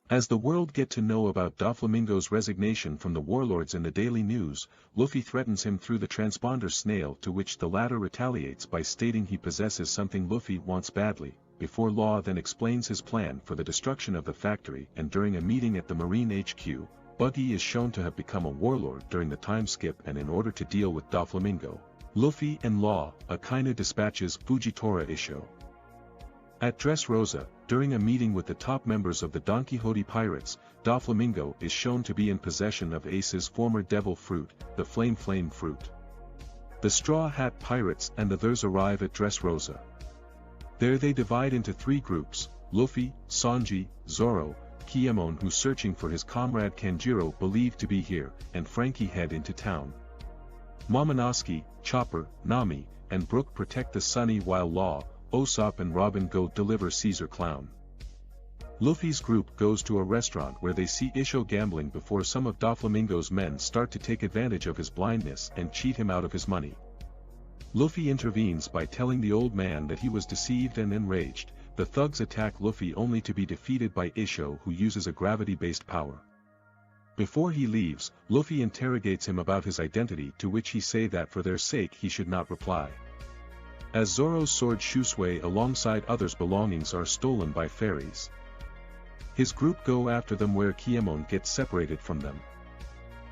As the world get to know about Doflamingo's resignation from the warlords in the daily news, Luffy threatens him through the transponder snail, to which the latter retaliates by stating he possesses something Luffy wants badly. Before Law then explains his plan for the destruction of the factory, and during a meeting at the Marine HQ, Buggy is shown to have become a warlord during the time skip, and in order to deal with Doflamingo, Luffy and Law, Akainu dispatches Fujitora Isho. At Dressrosa, during a meeting with the top members of the Donquixote pirates, Doflamingo is shown to be in possession of Ace's former devil fruit, the Flame fruit. The Straw Hat pirates and others arrive at Dressrosa. There they divide into three groups: Luffy, Sanji, Zoro, Kiemon, who's searching for his comrade Kanjiro, believed to be here, and Frankie head into town. Momonosuke, Chopper, Nami, and Brook protect the Sunny, while Law, Usopp and Robin go deliver Caesar Clown. Luffy's group goes to a restaurant where they see Isho gambling before some of Doflamingo's men start to take advantage of his blindness and cheat him out of his money. Luffy intervenes by telling the old man that he was deceived, and enraged, the thugs attack Luffy only to be defeated by Isho, who uses a gravity-based power. Before he leaves, Luffy interrogates him about his identity, to which he say that for their sake he should not reply. As Zoro's sword Shusui alongside others' belongings are stolen by fairies. His group go after them, where Kiemon gets separated from them.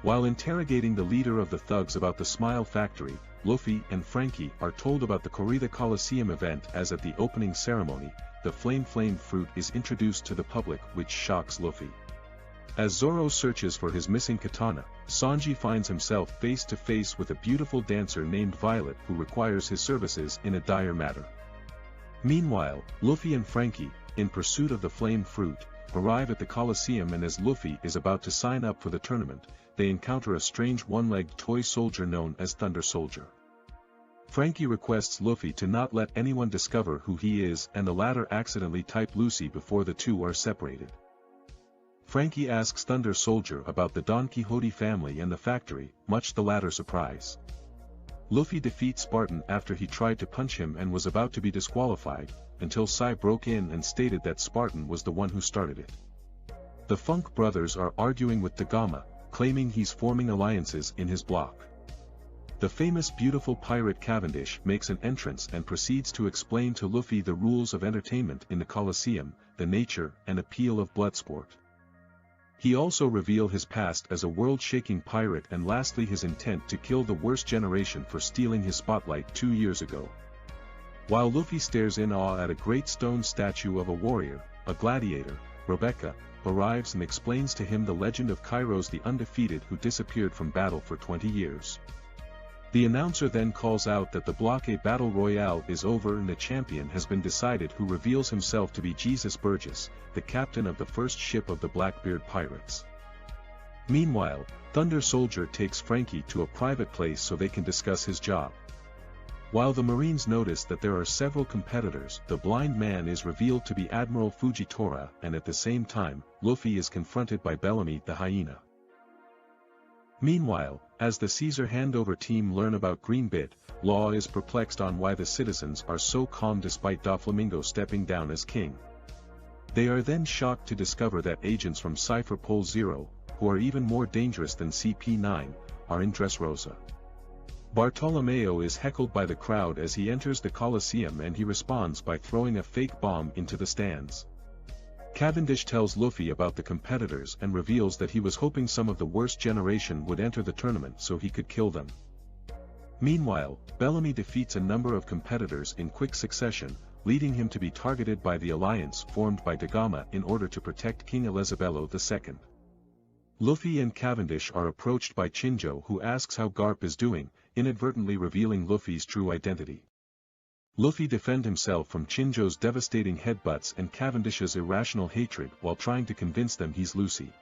While interrogating the leader of the thugs about the Smile Factory, Luffy and Frankie are told about the Corrida Coliseum event, as at the opening ceremony, the Flame fruit is introduced to the public, which shocks Luffy. As Zoro searches for his missing katana, Sanji finds himself face to face with a beautiful dancer named Violet, who requires his services in a dire matter. Meanwhile, Luffy and Frankie, in pursuit of the Flame fruit, arrive at the Coliseum, and as Luffy is about to sign up for the tournament, they encounter a strange one-legged toy soldier known as Thunder Soldier. Frankie requests Luffy to not let anyone discover who he is, and the latter accidentally types Lucy before the two are separated. Frankie asks Thunder Soldier about the Don Quixote family and the factory, much the latter's surprise. Luffy defeats Spartan after he tried to punch him and was about to be disqualified, until Sai broke in and stated that Spartan was the one who started it. The Funk brothers are arguing with Dagama, claiming he's forming alliances in his block. The famous beautiful pirate Cavendish makes an entrance and proceeds to explain to Luffy the rules of entertainment in the Coliseum, the nature and appeal of bloodsport. He also reveals his past as a world-shaking pirate, and lastly his intent to kill the worst generation for stealing his spotlight 2 years ago. While Luffy stares in awe at a great stone statue of a warrior, a gladiator, Rebecca, arrives and explains to him the legend of Kairos the Undefeated, who disappeared from battle for 20 years. The announcer then calls out that the Block A Battle Royale is over and the champion has been decided, who reveals himself to be Jesus Burgess, the captain of the first ship of the Blackbeard pirates. Meanwhile, Thunder Soldier takes Frankie to a private place so they can discuss his job. While the Marines notice that there are several competitors, the blind man is revealed to be Admiral Fujitora, and at the same time, Luffy is confronted by Bellamy the hyena. Meanwhile, as the Caesar handover team learn about Greenbit, Law is perplexed on why the citizens are so calm despite Doflamingo stepping down as king. They are then shocked to discover that agents from Cypher Pole Zero, who are even more dangerous than CP9, are in Dressrosa. Bartolomeo is heckled by the crowd as he enters the Coliseum, and he responds by throwing a fake bomb into the stands. Cavendish tells Luffy about the competitors and reveals that he was hoping some of the worst generation would enter the tournament so he could kill them. Meanwhile, Bellamy defeats a number of competitors in quick succession, leading him to be targeted by the alliance formed by Dagama in order to protect King Elizabello II. Luffy and Cavendish are approached by Chinjo, who asks how Garp is doing, inadvertently revealing Luffy's true identity. Luffy defends himself from Chinjo's devastating headbutts and Cavendish's irrational hatred while trying to convince them he's Lucy.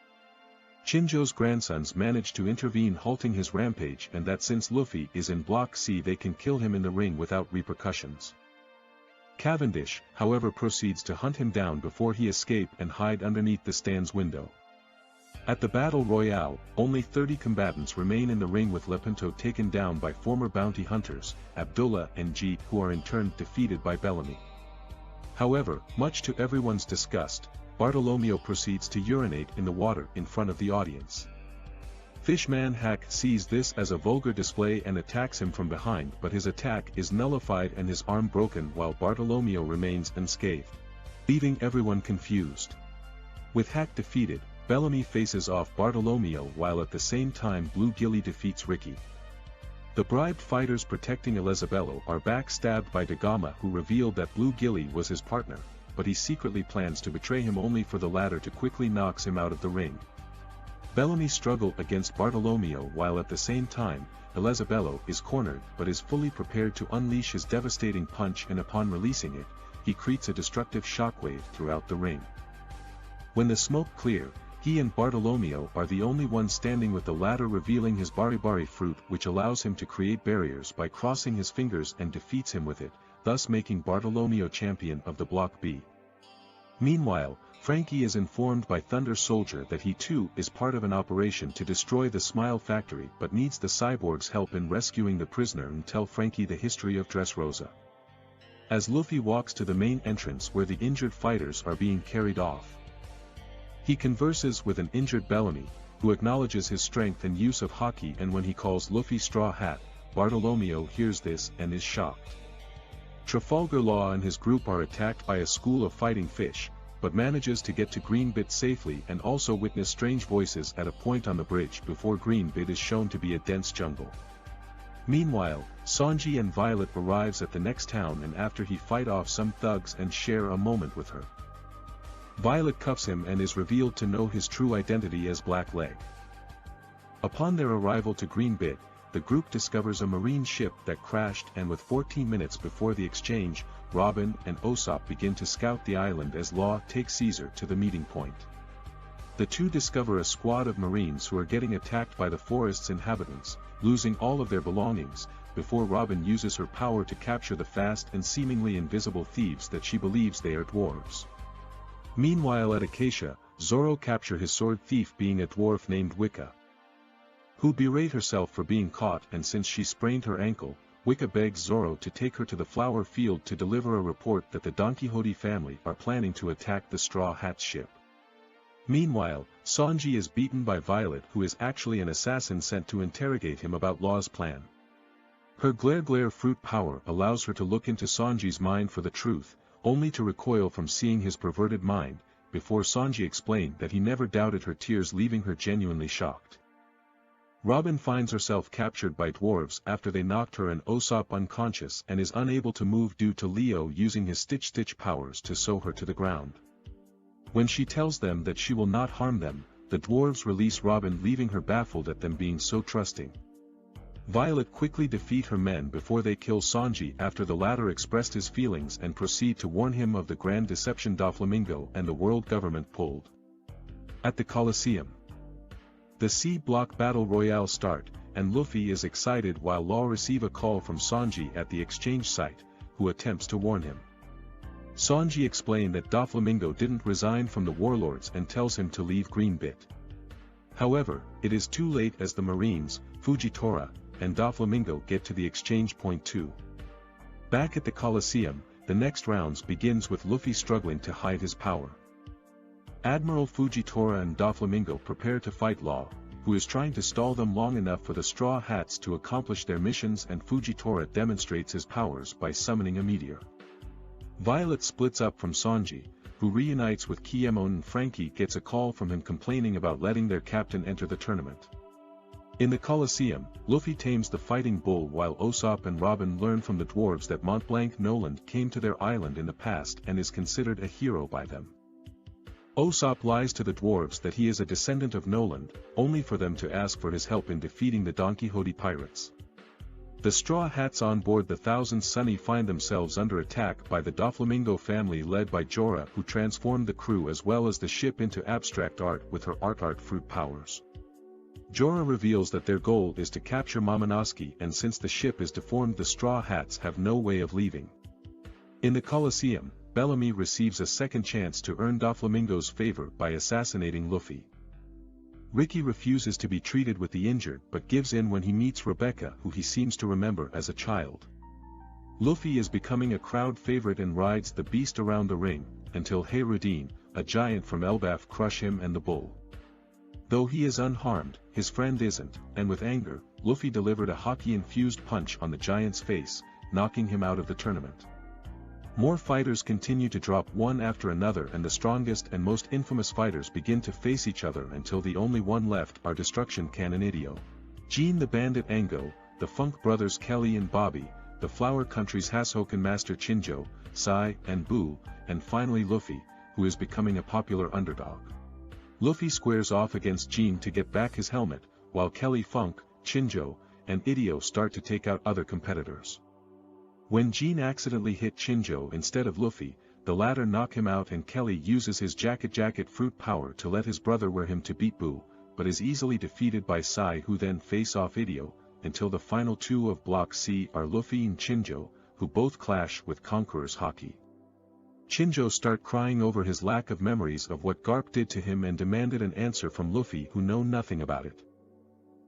Chinjo's grandsons manage to intervene, halting his rampage, and that since Luffy is in Block C they can kill him in the ring without repercussions. Cavendish, however, proceeds to hunt him down before he escapes and hide underneath the stand's window. At the Battle Royale, only 30 combatants remain in the ring, with Lepanto taken down by former bounty hunters, Abdullah and Jeet, who are in turn defeated by Bellamy. However, much to everyone's disgust, Bartolomeo proceeds to urinate in the water in front of the audience. Fishman Hack sees this as a vulgar display and attacks him from behind, but his attack is nullified and his arm broken while Bartolomeo remains unscathed, leaving everyone confused. With Hack defeated, Bellamy faces off Bartolomeo while at the same time Blue Gilly defeats Ricky. The bribed fighters protecting Elizabello are backstabbed by Dagama, who revealed that Blue Gilly was his partner, but he secretly plans to betray him only for the latter to quickly knocks him out of the ring. Bellamy struggled against Bartolomeo while at the same time, Elizabello is cornered but is fully prepared to unleash his devastating punch, and upon releasing it, he creates a destructive shockwave throughout the ring. When the smoke clears, he and Bartolomeo are the only ones standing, with the latter revealing his Baribari fruit, which allows him to create barriers by crossing his fingers and defeats him with it, thus making Bartolomeo champion of the Block B. Meanwhile, Frankie is informed by Thunder Soldier that he too is part of an operation to destroy the Smile Factory but needs the cyborg's help in rescuing the prisoner, and tell Frankie the history of Dressrosa. As Luffy walks to the main entrance where the injured fighters are being carried off, he converses with an injured Bellamy, who acknowledges his strength and use of Haki, and when he calls Luffy Straw Hat, Bartolomeo hears this and is shocked. Trafalgar Law and his group are attacked by a school of fighting fish, but manages to get to Greenbit safely and also witness strange voices at a point on the bridge before Greenbit is shown to be a dense jungle. Meanwhile, Sanji and Violet arrives at the next town, and after he fight off some thugs and share a moment with her, Violet cuffs him and is revealed to know his true identity as Black Leg. Upon their arrival to Greenbit, the group discovers a marine ship that crashed, and with 14 minutes before the exchange, Robin and Usopp begin to scout the island as Law takes Caesar to the meeting point. The two discover a squad of marines who are getting attacked by the forest's inhabitants, losing all of their belongings, before Robin uses her power to capture the fast and seemingly invisible thieves that she believes they are dwarves. Meanwhile at Acacia, Zoro captures his sword thief, being a dwarf named Wicca, who berate herself for being caught, and since she sprained her ankle, Wicca begs Zoro to take her to the flower field to deliver a report that the Donquixote family are planning to attack the Straw Hat's ship. Meanwhile, Sanji is beaten by Violet, who is actually an assassin sent to interrogate him about Law's plan. Her Glare fruit power allows her to look into Sanji's mind for the truth, only to recoil from seeing his perverted mind, before Sanji explained that he never doubted her tears, leaving her genuinely shocked. Robin finds herself captured by dwarves after they knocked her and Usopp unconscious, and is unable to move due to Leo using his Stitch powers to sew her to the ground. When she tells them that she will not harm them, the dwarves release Robin, leaving her baffled at them being so trusting. Violet quickly defeat her men before they kill Sanji after the latter expressed his feelings and proceed to warn him of the grand deception Doflamingo and the world government pulled. At the Colosseum, the C-Block Battle Royale start, and Luffy is excited while Law receive a call from Sanji at the exchange site, who attempts to warn him. Sanji explained that Doflamingo didn't resign from the warlords and tells him to leave Greenbit. However, it is too late as the Marines, Fujitora, and Doflamingo get to the exchange point too. Back at the Colosseum, the next rounds begins with Luffy struggling to hide his power. Admiral Fujitora and Doflamingo prepare to fight Law, who is trying to stall them long enough for the Straw Hats to accomplish their missions, and Fujitora demonstrates his powers by summoning a meteor. Violet splits up from Sanji, who reunites with Kiemon, and Frankie gets a call from him complaining about letting their captain enter the tournament. In the Colosseum, Luffy tames the fighting bull while Usopp and Robin learn from the dwarves that Montblanc Noland came to their island in the past and is considered a hero by them. Usopp lies to the dwarves that he is a descendant of Noland, only for them to ask for his help in defeating the Donquixote pirates. The Straw Hats on board the Thousand Sunny find themselves under attack by the Doflamingo family led by Jorah, who transformed the crew as well as the ship into abstract art with her art fruit powers. Jorah reveals that their goal is to capture Momonosuke, and since the ship is deformed, the Straw Hats have no way of leaving. In the Colosseum, Bellamy receives a second chance to earn Doflamingo's favor by assassinating Luffy. Ricky refuses to be treated with the injured but gives in when he meets Rebecca, who he seems to remember as a child. Luffy is becoming a crowd favorite and rides the beast around the ring, until Hayreddin, a giant from Elbaf, crush him and the bull. Though he is unharmed, his friend isn't, and with anger, Luffy delivered a hockey-infused punch on the giant's face, knocking him out of the tournament. More fighters continue to drop one after another, and the strongest and most infamous fighters begin to face each other until the only one left are Destruction Cannon Idio, Jean the Bandit Ango, the Funk Brothers Kelly and Bobby, the Flower Country's Hashokan Master Chinjo, Sai, and Boo, and finally Luffy, who is becoming a popular underdog. Luffy squares off against Jean to get back his helmet, while Kelly, Funk, Chinjo, and Idio start to take out other competitors. When Jean accidentally hit Chinjo instead of Luffy, the latter knock him out and Kelly uses his jacket fruit power to let his brother wear him to beat Boo, but is easily defeated by Sai, who then face off Idio, until the final two of Block C are Luffy and Chinjo, who both clash with Conqueror's Haki. Chinjo start crying over his lack of memories of what Garp did to him and demanded an answer from Luffy, who know nothing about it.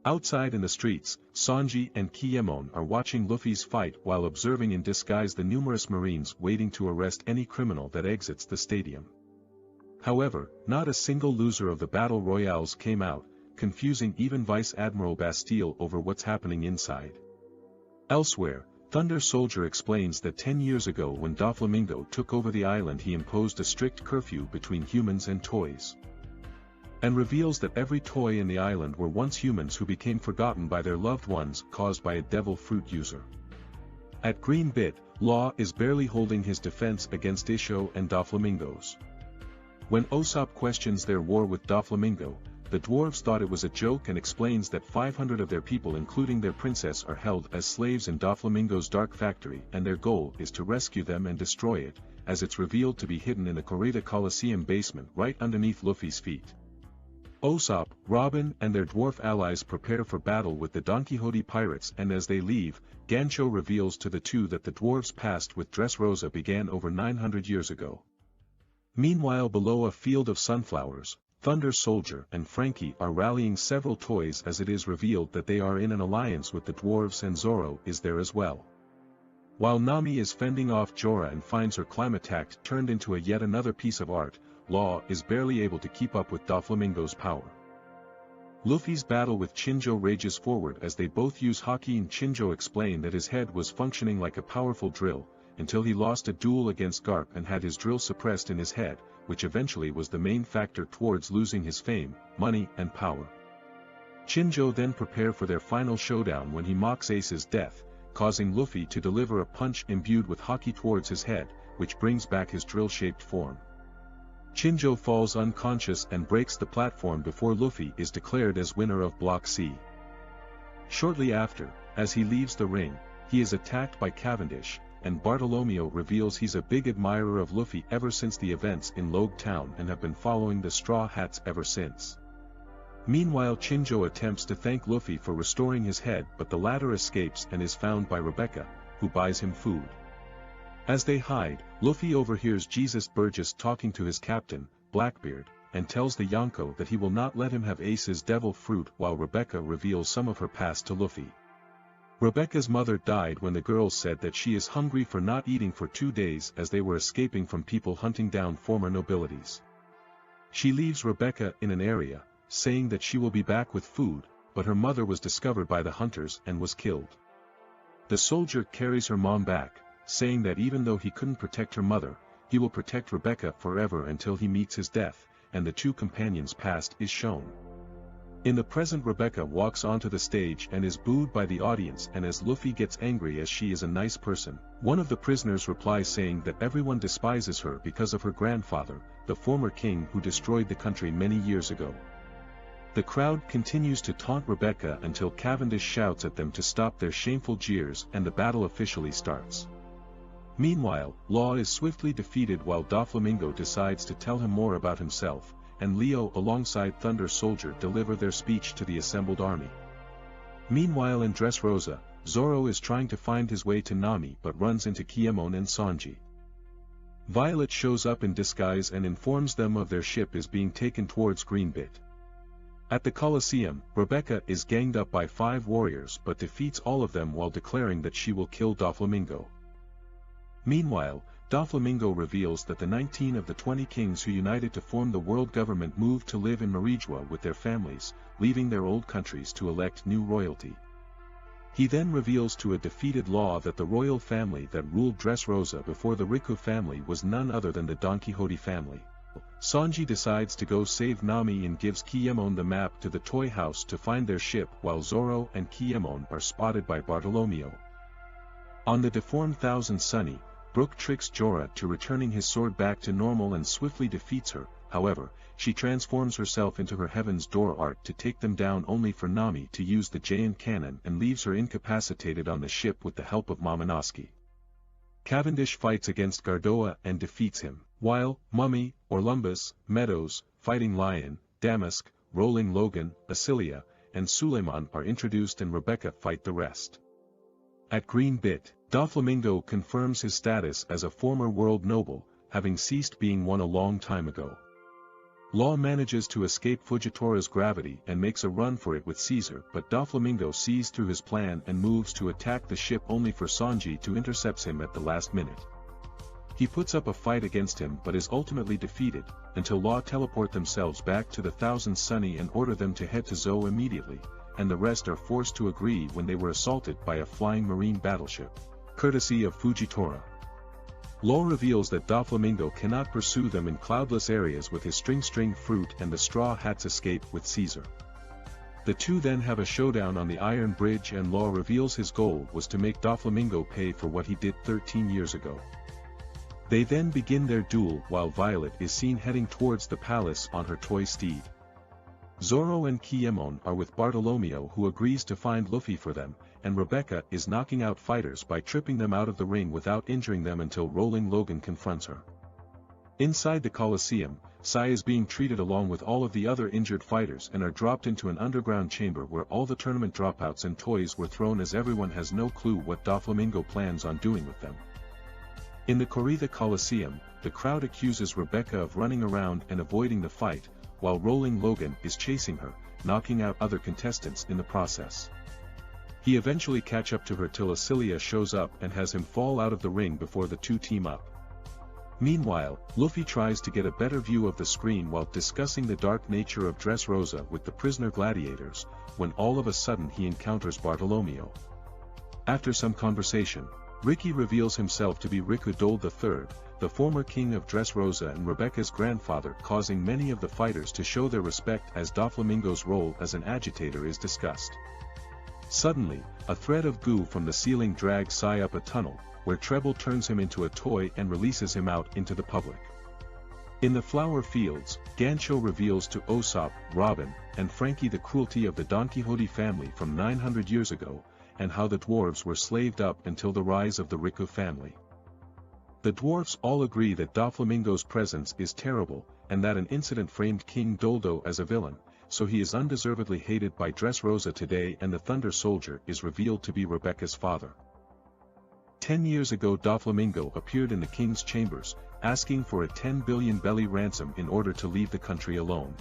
Outside in the streets, Sanji and Kiemon are watching Luffy's fight while observing in disguise the numerous marines waiting to arrest any criminal that exits the stadium. However, not a single loser of the battle royales came out, confusing even Vice Admiral Bastille over what's happening inside. Elsewhere, Thunder Soldier explains that 10 years ago when Doflamingo took over the island he imposed a strict curfew between humans and toys, and reveals that every toy in the island were once humans who became forgotten by their loved ones caused by a devil fruit user. At Green Bit, Law is barely holding his defense against Isho and Doflamingos. When Usopp questions their war with Doflamingo, the dwarves thought it was a joke and explains that 500 of their people including their princess are held as slaves in Doflamingo's dark factory and their goal is to rescue them and destroy it, as it's revealed to be hidden in the Corrida Coliseum basement right underneath Luffy's feet. Usopp, Robin and their dwarf allies prepare for battle with the Donquixote pirates, and as they leave, Gancho reveals to the two that the dwarves' past with Dressrosa began over 900 years ago. Meanwhile, below a field of sunflowers, Thunder Soldier and Frankie are rallying several toys as it is revealed that they are in an alliance with the dwarves and Zoro is there as well. While Nami is fending off Jorah and finds her Climatex turned into a yet another piece of art, Law is barely able to keep up with Doflamingo's power. Luffy's battle with Chinjo rages forward as they both use Haki, and Chinjo explain that his head was functioning like a powerful drill, until he lost a duel against Garp and had his drill suppressed in his head, which eventually was the main factor towards losing his fame, money and power. Chinjo then prepare for their final showdown when he mocks Ace's death, causing Luffy to deliver a punch imbued with Haki towards his head, which brings back his drill-shaped form. Chinjo falls unconscious and breaks the platform before Luffy is declared as winner of Block C. Shortly after, as he leaves the ring, he is attacked by Cavendish, and Bartolomeo reveals he's a big admirer of Luffy ever since the events in Logue Town and have been following the Straw Hats ever since. Meanwhile, Chinjo attempts to thank Luffy for restoring his head, but the latter escapes and is found by Rebecca, who buys him food. As they hide, Luffy overhears Jesus Burgess talking to his captain, Blackbeard, and tells the Yonko that he will not let him have Ace's devil fruit, while Rebecca reveals some of her past to Luffy. Rebecca's mother died when the girls said that she is hungry for not eating for 2 days as they were escaping from people hunting down former nobilities. She leaves Rebecca in an area, saying that she will be back with food, but her mother was discovered by the hunters and was killed. The soldier carries her mom back, saying that even though he couldn't protect her mother, he will protect Rebecca forever until he meets his death, and the two companions' past is shown. In the present, Rebecca walks onto the stage and is booed by the audience, and as Luffy gets angry as she is a nice person, one of the prisoners replies saying that everyone despises her because of her grandfather, the former king who destroyed the country many years ago. The crowd continues to taunt Rebecca until Cavendish shouts at them to stop their shameful jeers and the battle officially starts. Meanwhile, Law is swiftly defeated while Doflamingo decides to tell him more about himself, and Leo alongside Thunder Soldier deliver their speech to the assembled army. Meanwhile in Dressrosa, Zoro is trying to find his way to Nami but runs into Kiemon and Sanji. Violet shows up in disguise and informs them of their ship is being taken towards Greenbit. At the Colosseum, Rebecca is ganged up by 5 warriors but defeats all of them while declaring that she will kill Doflamingo. Meanwhile, Doflamingo reveals that the 19 of the 20 kings who united to form the world government moved to live in Marijua with their families, leaving their old countries to elect new royalty. He then reveals to a defeated Law that the royal family that ruled Dressrosa before the Riku family was none other than the Donquixote family. Sanji decides to go save Nami and gives Kiemon the map to the toy house to find their ship, while Zoro and Kiemon are spotted by Bartolomeo. On the deformed Thousand Sunny, Brook tricks Jorah to returning his sword back to normal and swiftly defeats her. However, she transforms herself into her Heaven's Door art to take them down, only for Nami to use the giant cannon and leaves her incapacitated on the ship with the help of Momonosuke. Cavendish fights against Gardoa and defeats him, while Mummy, Orlumbus, Meadows, Fighting Lion, Damask, Rolling Logan, Asilia, and Suleiman are introduced, and Rebecca fight the rest. At Green Bit, Doflamingo confirms his status as a former world noble, having ceased being one a long time ago. Law manages to escape Fujitora's gravity and makes a run for it with Caesar, but Doflamingo sees through his plan and moves to attack the ship, only for Sanji to intercept him at the last minute. He puts up a fight against him but is ultimately defeated, until Law teleport themselves back to the Thousand Sunny and order them to head to Zou immediately, and the rest are forced to agree when they were assaulted by a flying marine battleship, courtesy of Fujitora. Law reveals that Doflamingo cannot pursue them in cloudless areas with his string fruit, and the Straw Hats escape with Caesar. The two then have a showdown on the Iron Bridge, and Law reveals his goal was to make Doflamingo pay for what he did 13 years ago. They then begin their duel while Violet is seen heading towards the palace on her toy steed. Zoro and Kiemon are with Bartolomeo, who agrees to find Luffy for them, and Rebecca is knocking out fighters by tripping them out of the ring without injuring them until Rolling Logan confronts her. Inside the Colosseum, Sai is being treated along with all of the other injured fighters and are dropped into an underground chamber where all the tournament dropouts and toys were thrown, as everyone has no clue what Doflamingo plans on doing with them. In the Coritha Colosseum, the crowd accuses Rebecca of running around and avoiding the fight, while Rolling Logan is chasing her, knocking out other contestants in the process. He eventually catch up to her till Asilia shows up and has him fall out of the ring before the two team up. Meanwhile, Luffy tries to get a better view of the screen while discussing the dark nature of Dressrosa with the prisoner gladiators, when all of a sudden he encounters Bartolomeo. After some conversation, Ricky reveals himself to be Riku Dole III, the former king of Dressrosa and Rebecca's grandfather, causing many of the fighters to show their respect as Doflamingo's role as an agitator is discussed. Suddenly, a thread of goo from the ceiling drags Sai up a tunnel, where Treble turns him into a toy and releases him out into the public. In the flower fields, Gancho reveals to Usopp, Robin, and Frankie the cruelty of the Donquixote family from 900 years ago, and how the dwarves were slaved up until the rise of the Riku family. The dwarfs all agree that Doflamingo's presence is terrible, and that an incident framed King Doldo as a villain, so he is undeservedly hated by Dressrosa today, and the Thunder Soldier is revealed to be Rebecca's father. 10 years ago Doflamingo appeared in the king's chambers, asking for a 10 billion belly ransom in order to leave the country alone.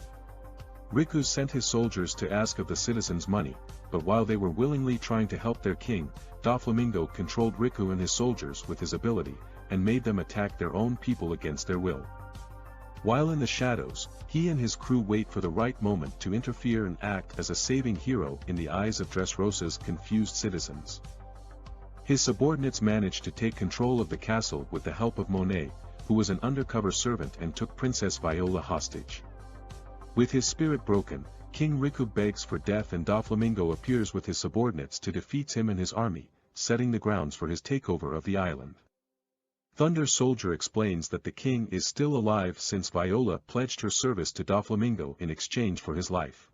Riku sent his soldiers to ask of the citizens money, but while they were willingly trying to help their king, Doflamingo controlled Riku and his soldiers with his ability, and made them attack their own people against their will. While in the shadows, he and his crew wait for the right moment to interfere and act as a saving hero in the eyes of Dressrosa's confused citizens. His subordinates managed to take control of the castle with the help of Monet, who was an undercover servant and took Princess Viola hostage. With his spirit broken, King Riku begs for death, and Doflamingo appears with his subordinates to defeat him and his army, setting the grounds for his takeover of the island. Thunder Soldier explains that the king is still alive since Viola pledged her service to Doflamingo in exchange for his life.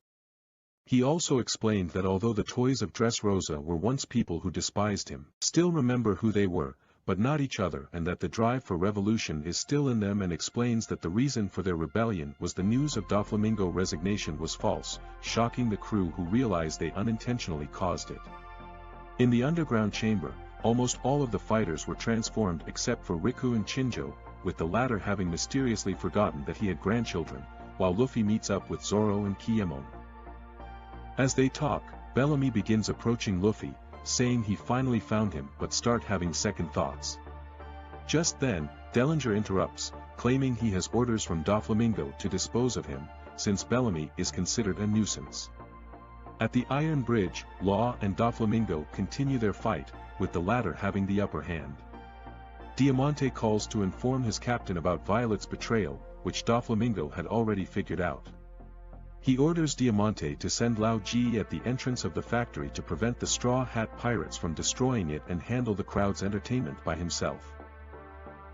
He also explained that although the toys of Dressrosa were once people who despised him, still remember who they were, but not each other, and that the drive for revolution is still in them, and explains that the reason for their rebellion was the news of Doflamingo's resignation was false, shocking the crew, who realized they unintentionally caused it. In the underground chamber, almost all of the fighters were transformed except for Riku and Chinjo, with the latter having mysteriously forgotten that he had grandchildren, while Luffy meets up with Zoro and Kiemon. As they talk, Bellamy begins approaching Luffy, saying he finally found him, but start having second thoughts. Just then, Dellinger interrupts, claiming he has orders from Doflamingo to dispose of him, since Bellamy is considered a nuisance. At the Iron Bridge, Law and Doflamingo continue their fight, with the latter having the upper hand. Diamante calls to inform his captain about Violet's betrayal, which Doflamingo had already figured out. He orders Diamante to send Lao Ji at the entrance of the factory to prevent the Straw Hat Pirates from destroying it and handle the crowd's entertainment by himself.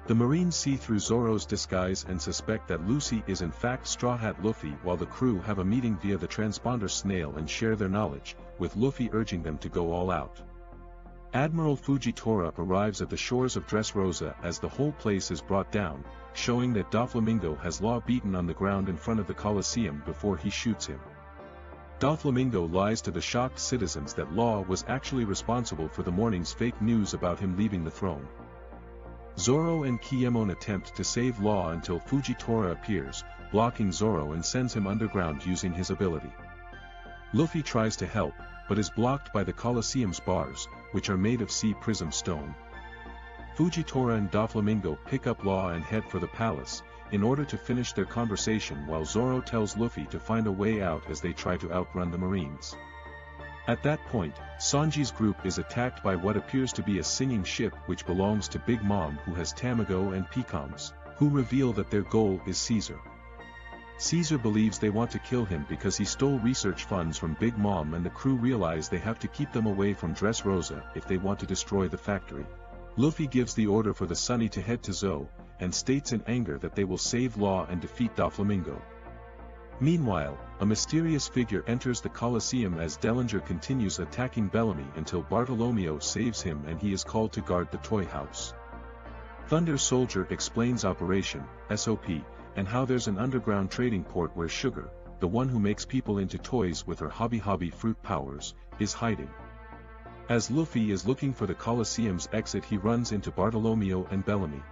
The Marines see through Zoro's disguise and suspect that Lucy is in fact Straw Hat Luffy, while the crew have a meeting via the transponder snail and share their knowledge, with Luffy urging them to go all out. Admiral Fujitora arrives at the shores of Dressrosa as the whole place is brought down, showing that Doflamingo has Law beaten on the ground in front of the Colosseum before he shoots him. Doflamingo lies to the shocked citizens that Law was actually responsible for the morning's fake news about him leaving the throne. Zoro and Kiemon attempt to save Law until Fujitora appears, blocking Zoro and sends him underground using his ability. Luffy tries to help, but is blocked by the Colosseum's bars, which are made of sea prism stone. Fujitora and Doflamingo pick up Law and head for the palace, in order to finish their conversation while Zoro tells Luffy to find a way out as they try to outrun the Marines. At that point, Sanji's group is attacked by what appears to be a singing ship which belongs to Big Mom, who has Tamago and Pecoms, who reveal that their goal is Caesar. Caesar believes they want to kill him because he stole research funds from Big Mom, and the crew realize they have to keep them away from Dressrosa if they want to destroy the factory. Luffy gives the order for the Sunny to head to Zou, and states in anger that they will save Law and defeat Doflamingo. Meanwhile, a mysterious figure enters the Colosseum as Dellinger continues attacking Bellamy until Bartolomeo saves him and he is called to guard the toy house. Thunder Soldier explains Operation SOP, and how there's an underground trading port where Sugar, the one who makes people into toys with her hobby fruit powers, is hiding. As Luffy is looking for the Colosseum's exit, he runs into Bartolomeo and Bellamy,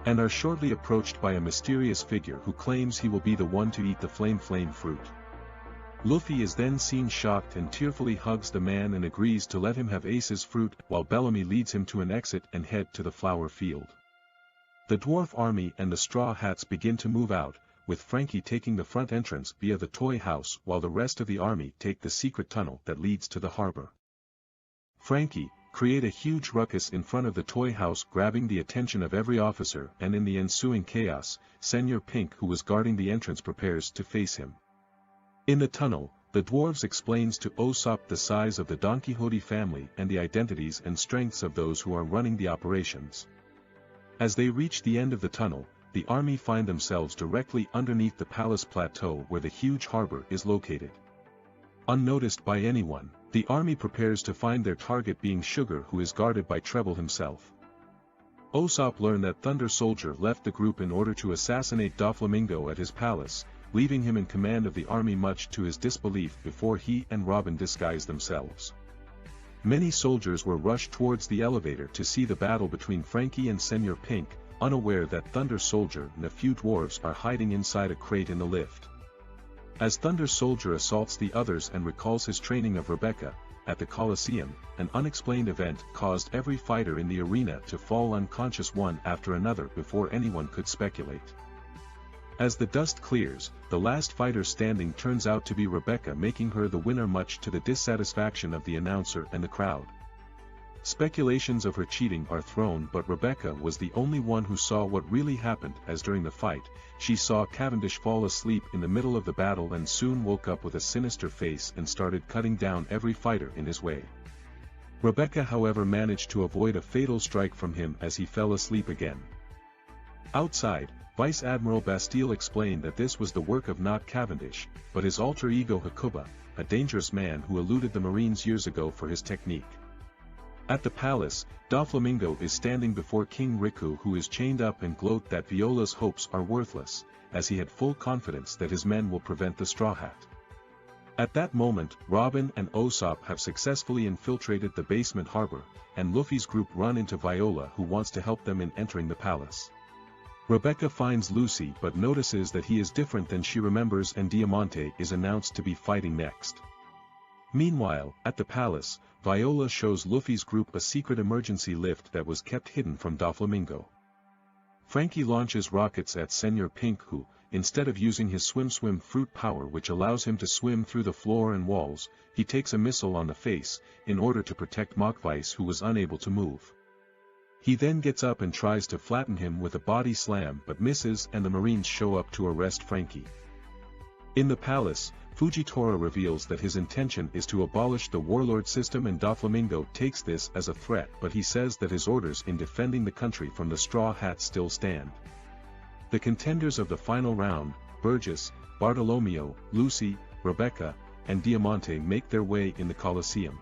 and are shortly approached by a mysterious figure who claims he will be the one to eat the flame fruit. Luffy is then seen shocked and tearfully hugs the man and agrees to let him have Ace's fruit, while Bellamy leads him to an exit and head to the flower field. The dwarf army and the Straw Hats begin to move out, with Frankie taking the front entrance via the toy house while the rest of the army take the secret tunnel that leads to the harbor. Frankie create a huge ruckus in front of the toy house, grabbing the attention of every officer, and in the ensuing chaos, Senor Pink, who was guarding the entrance, prepares to face him. In the tunnel, the dwarves explains to Usopp the size of the Donquixote family and the identities and strengths of those who are running the operations. As they reach the end of the tunnel, the army find themselves directly underneath the palace plateau where the huge harbor is located. Unnoticed by anyone, the army prepares to find their target, being Sugar, who is guarded by Treble himself. Usopp learned that Thunder Soldier left the group in order to assassinate Doflamingo at his palace, leaving him in command of the army, much to his disbelief, before he and Robin disguised themselves. Many soldiers were rushed towards the elevator to see the battle between Frankie and Senor Pink, unaware that Thunder Soldier and a few dwarves are hiding inside a crate in the lift. As Thunder Soldier assaults the others and recalls his training of Rebecca, at the Colosseum, an unexplained event caused every fighter in the arena to fall unconscious one after another before anyone could speculate. As the dust clears, the last fighter standing turns out to be Rebecca, making her the winner, much to the dissatisfaction of the announcer and the crowd. Speculations of her cheating are thrown, but Rebecca was the only one who saw what really happened, as during the fight, she saw Cavendish fall asleep in the middle of the battle and soon woke up with a sinister face and started cutting down every fighter in his way. Rebecca, however, managed to avoid a fatal strike from him as he fell asleep again. Outside, Vice Admiral Bastille explained that this was the work of not Cavendish, but his alter ego Hakuba, a dangerous man who eluded the Marines years ago for his technique. At the palace, Doflamingo is standing before King Riku, who is chained up, and gloat that Viola's hopes are worthless, as he had full confidence that his men will prevent the Straw Hat. At that moment, Robin and Usopp have successfully infiltrated the basement harbor, and Luffy's group run into Viola, who wants to help them in entering the palace. Rebecca finds Lucy but notices that he is different than she remembers, and Diamante is announced to be fighting next. Meanwhile, at the palace, Viola shows Luffy's group a secret emergency lift that was kept hidden from Doflamingo. Frankie launches rockets at Senor Pink who, instead of using his swim fruit power which allows him to swim through the floor and walls, he takes a missile on the face, in order to protect Mockvice who was unable to move. He then gets up and tries to flatten him with a body slam but misses and the Marines show up to arrest Frankie. In the palace, Fujitora reveals that his intention is to abolish the warlord system and Doflamingo takes this as a threat but he says that his orders in defending the country from the Straw Hats still stand. The contenders of the final round, Burgess, Bartolomeo, Lucy, Rebecca, and Diamante make their way in the Colosseum.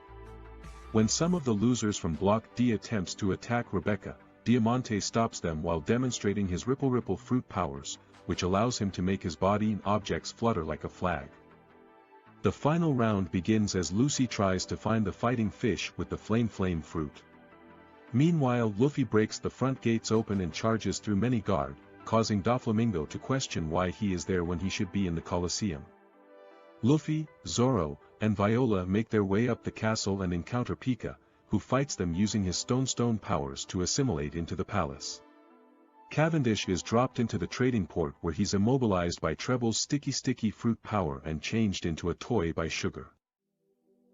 When some of the losers from Block D attempts to attack Rebecca, Diamante stops them while demonstrating his ripple fruit powers, which allows him to make his body and objects flutter like a flag. The final round begins as Lucy tries to find the fighting fish with the flame fruit. Meanwhile Luffy breaks the front gates open and charges through many guard, causing Doflamingo to question why he is there when he should be in the Colosseum. Luffy, Zoro, and Viola make their way up the castle and encounter Pika, who fights them using his stone powers to assimilate into the palace. Cavendish is dropped into the trading port where he's immobilized by Treble's sticky fruit power and changed into a toy by Sugar.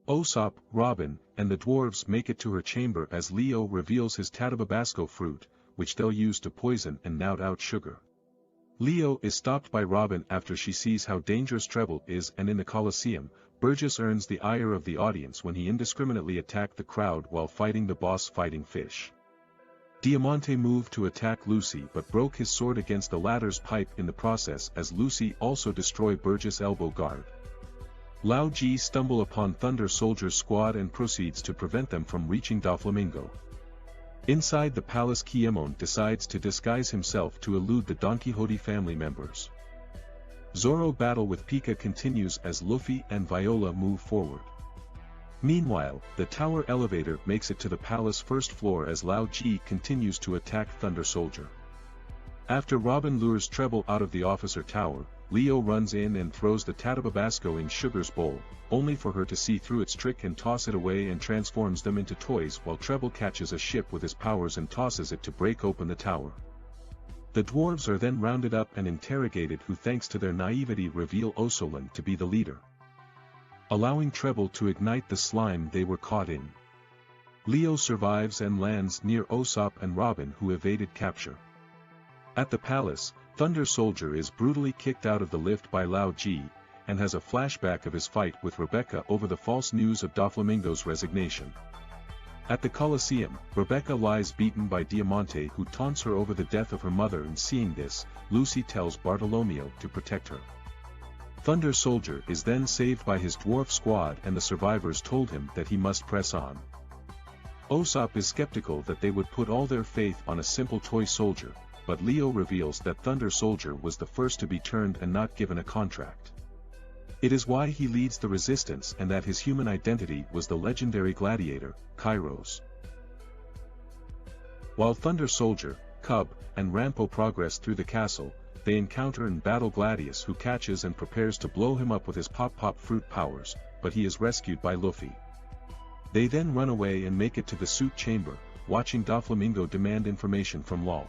Usopp, Robin, and the dwarves make it to her chamber as Leo reveals his Tatababasco fruit, which they'll use to poison and knock out Sugar. Leo is stopped by Robin after she sees how dangerous Treble is and in the Colosseum, Burgess earns the ire of the audience when he indiscriminately attacked the crowd while fighting the boss fighting fish. Diamante moved to attack Lucy but broke his sword against the latter's pipe in the process as Lucy also destroyed Burgess' elbow guard. Lao Ji stumble upon Thunder Soldier's squad and proceeds to prevent them from reaching Doflamingo. Inside the palace Kiemon decides to disguise himself to elude the Donquixote family members. Zoro battle with Pika continues as Luffy and Viola move forward. Meanwhile, the tower elevator makes it to the palace first floor as Lao Ji continues to attack Thunder Soldier. After Robin lures Treble out of the officer tower, Leo runs in and throws the Tatababasco in Sugar's bowl, only for her to see through its trick and toss it away and transforms them into toys while Treble catches a ship with his powers and tosses it to break open the tower. The dwarves are then rounded up and interrogated who thanks to their naivety reveal Osolan to be the leader, allowing Treble to ignite the slime they were caught in. Leo survives and lands near Usopp and Robin who evaded capture. At the palace, Thunder Soldier is brutally kicked out of the lift by Lao Ji, and has a flashback of his fight with Rebecca over the false news of Doflamingo's resignation. At the Colosseum, Rebecca lies beaten by Diamante who taunts her over the death of her mother and seeing this, Lucy tells Bartolomeo to protect her. Thunder Soldier is then saved by his dwarf squad and the survivors told him that he must press on. Usopp is skeptical that they would put all their faith on a simple toy soldier, but Leo reveals that Thunder Soldier was the first to be turned and not given a contract. It is why he leads the resistance and that his human identity was the legendary gladiator, Kairos. While Thunder Soldier, Cub, and Rampo progress through the castle, they encounter and battle Gladius who catches and prepares to blow him up with his pop fruit powers, but he is rescued by Luffy. They then run away and make it to the suit chamber, watching Doflamingo demand information from Law.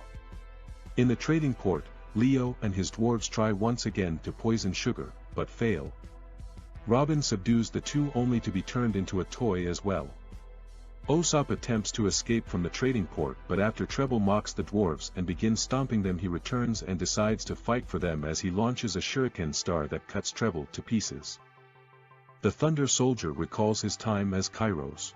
In the trading port, Leo and his dwarves try once again to poison Sugar, but fail. Robin subdues the two only to be turned into a toy as well. Usopp attempts to escape from the trading port but after Treble mocks the dwarves and begins stomping them he returns and decides to fight for them as he launches a shuriken star that cuts Treble to pieces. The Thunder Soldier recalls his time as Kairos.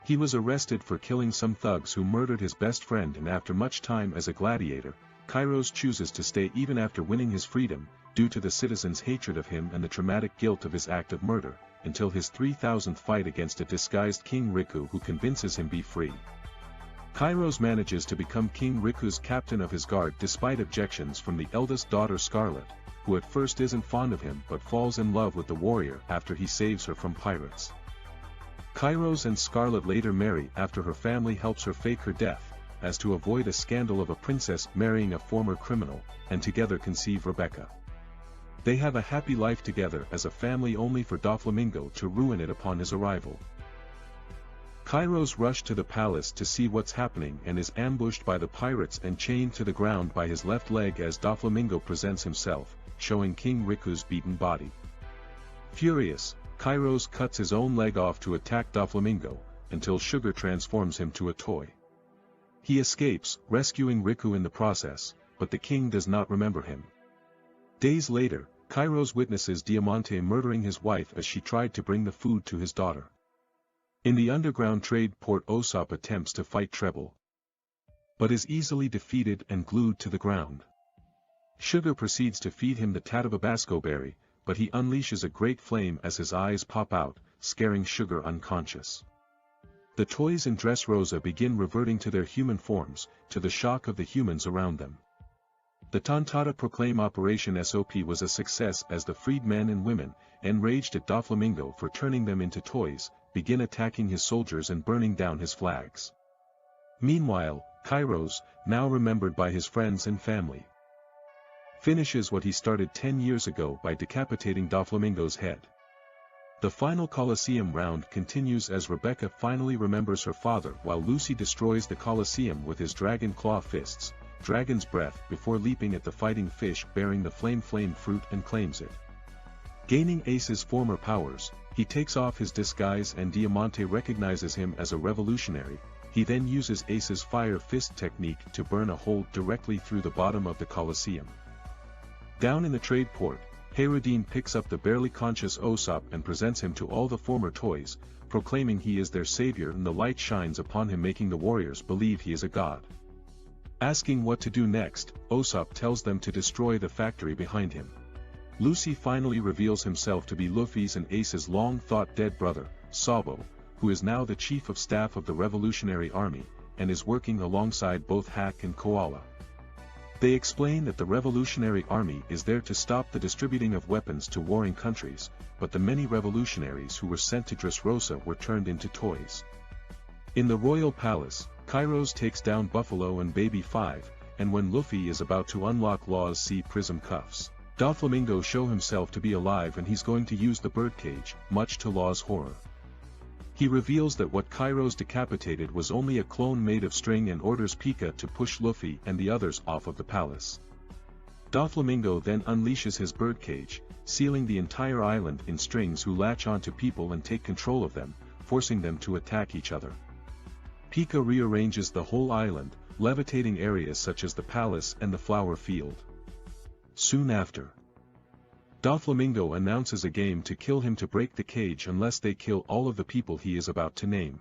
He was arrested for killing some thugs who murdered his best friend and after much time as a gladiator, Kairos chooses to stay even after winning his freedom, due to the citizens' hatred of him and the traumatic guilt of his act of murder, until his 3000th fight against a disguised King Riku who convinces him be free. Kairos manages to become King Riku's captain of his guard despite objections from the eldest daughter Scarlet, who at first isn't fond of him but falls in love with the warrior after he saves her from pirates. Kairos and Scarlet later marry after her family helps her fake her death, as to avoid a scandal of a princess marrying a former criminal, and together conceive Rebecca. They have a happy life together as a family only for Doflamingo to ruin it upon his arrival. Kairos rushes to the palace to see what's happening and is ambushed by the pirates and chained to the ground by his left leg as Doflamingo presents himself, showing King Riku's beaten body. Furious, Kairos cuts his own leg off to attack Doflamingo, until Sugar transforms him to a toy. He escapes, rescuing Riku in the process, but the king does not remember him. Days later, Kairos witnesses Diamante murdering his wife as she tried to bring the food to his daughter. In the underground trade port, Usopp attempts to fight Treble, but is easily defeated and glued to the ground. Sugar proceeds to feed him the Tatababasco berry, but he unleashes a great flame as his eyes pop out, scaring Sugar unconscious. The toys in Dressrosa begin reverting to their human forms, to the shock of the humans around them. The Tontata proclaim Operation SOP was a success as the freed men and women, enraged at Doflamingo for turning them into toys, begin attacking his soldiers and burning down his flags. Meanwhile, Kairos, now remembered by his friends and family, finishes what he started 10 years ago by decapitating Doflamingo's head. The final Colosseum round continues as Rebecca finally remembers her father while Lucy destroys the Colosseum with his dragon claw fists, dragon's breath, before leaping at the fighting fish bearing the flame fruit and claims it. Gaining Ace's former powers, he takes off his disguise and Diamante recognizes him as a revolutionary. He then uses Ace's fire fist technique to burn a hole directly through the bottom of the Colosseum. Down in the trade port, Hayreddin picks up the barely conscious Usopp and presents him to all the former toys, proclaiming he is their savior, and the light shines upon him, making the warriors believe he is a god. Asking what to do next, Usopp tells them to destroy the factory behind him. Lucy finally reveals himself to be Luffy's and Ace's long-thought-dead brother, Sabo, who is now the chief of staff of the Revolutionary Army, and is working alongside both Hack and Koala. They explain that the Revolutionary Army is there to stop the distributing of weapons to warring countries, but the many revolutionaries who were sent to Dressrosa were turned into toys. In the royal palace, Kairos takes down Buffalo and Baby 5, and when Luffy is about to unlock Law's Sea Prism cuffs, Doflamingo shows himself to be alive and he's going to use the birdcage, much to Law's horror. He reveals that what Kairos decapitated was only a clone made of string and orders Pika to push Luffy and the others off of the palace. Doflamingo then unleashes his birdcage, sealing the entire island in strings who latch onto people and take control of them, forcing them to attack each other. Pika rearranges the whole island, levitating areas such as the palace and the flower field. Soon after, Doflamingo announces a game to kill him to break the cage unless they kill all of the people he is about to name.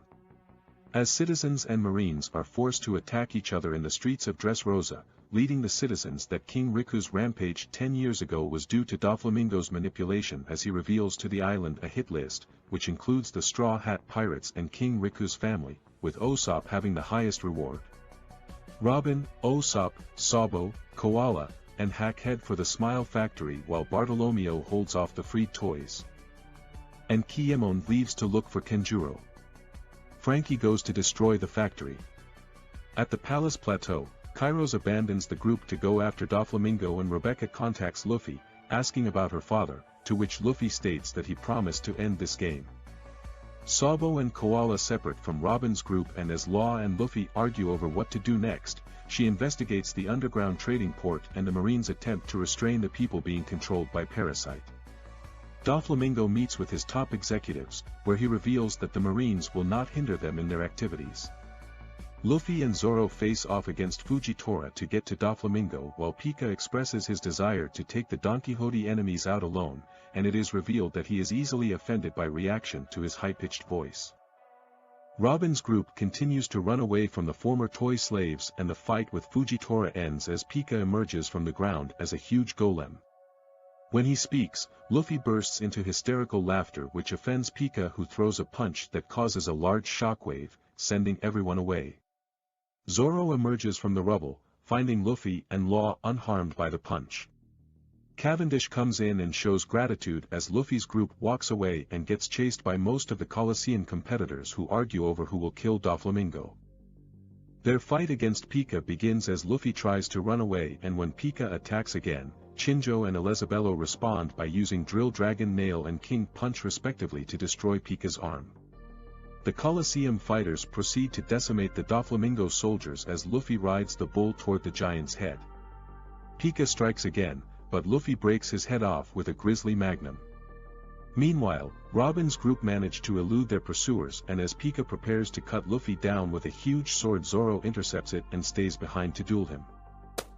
As citizens and marines are forced to attack each other in the streets of Dressrosa, leading the citizens that King Riku's rampage 10 years ago was due to Doflamingo's manipulation, as he reveals to the island a hit list, which includes the Straw Hat Pirates and King Riku's family, with Usopp having the highest reward. Robin, Usopp, Sabo, Koala, and Hack head for the Smile Factory while Bartolomeo holds off the freed toys. And Kiemon leaves to look for Kenjuro. Frankie goes to destroy the factory. At the palace plateau, Kairos abandons the group to go after Doflamingo, and Rebecca contacts Luffy, asking about her father, to which Luffy states that he promised to end this game. Sabo and Koala separate from Robin's group, and as Law and Luffy argue over what to do next, she investigates the underground trading port and the Marines' attempt to restrain the people being controlled by Parasite. Doflamingo meets with his top executives, where he reveals that the Marines will not hinder them in their activities. Luffy and Zoro face off against Fujitora to get to Doflamingo, while Pika expresses his desire to take the Donquixote enemies out alone, and it is revealed that he is easily offended by reaction to his high-pitched voice. Robin's group continues to run away from the former toy slaves, and the fight with Fujitora ends as Pika emerges from the ground as a huge golem. When he speaks, Luffy bursts into hysterical laughter, which offends Pika, who throws a punch that causes a large shockwave, sending everyone away. Zoro emerges from the rubble, finding Luffy and Law unharmed by the punch. Cavendish comes in and shows gratitude as Luffy's group walks away and gets chased by most of the Coliseum competitors, who argue over who will kill Doflamingo. Their fight against Pika begins as Luffy tries to run away, and when Pika attacks again, Chinjo and Elizabello respond by using Drill Dragon Nail and King Punch respectively to destroy Pika's arm. The Colosseum fighters proceed to decimate the Doflamingo soldiers as Luffy rides the bull toward the giant's head. Pika strikes again, but Luffy breaks his head off with a Grizzly Magnum. Meanwhile, Robin's group manage to elude their pursuers, and as Pika prepares to cut Luffy down with a huge sword, Zoro intercepts it and stays behind to duel him.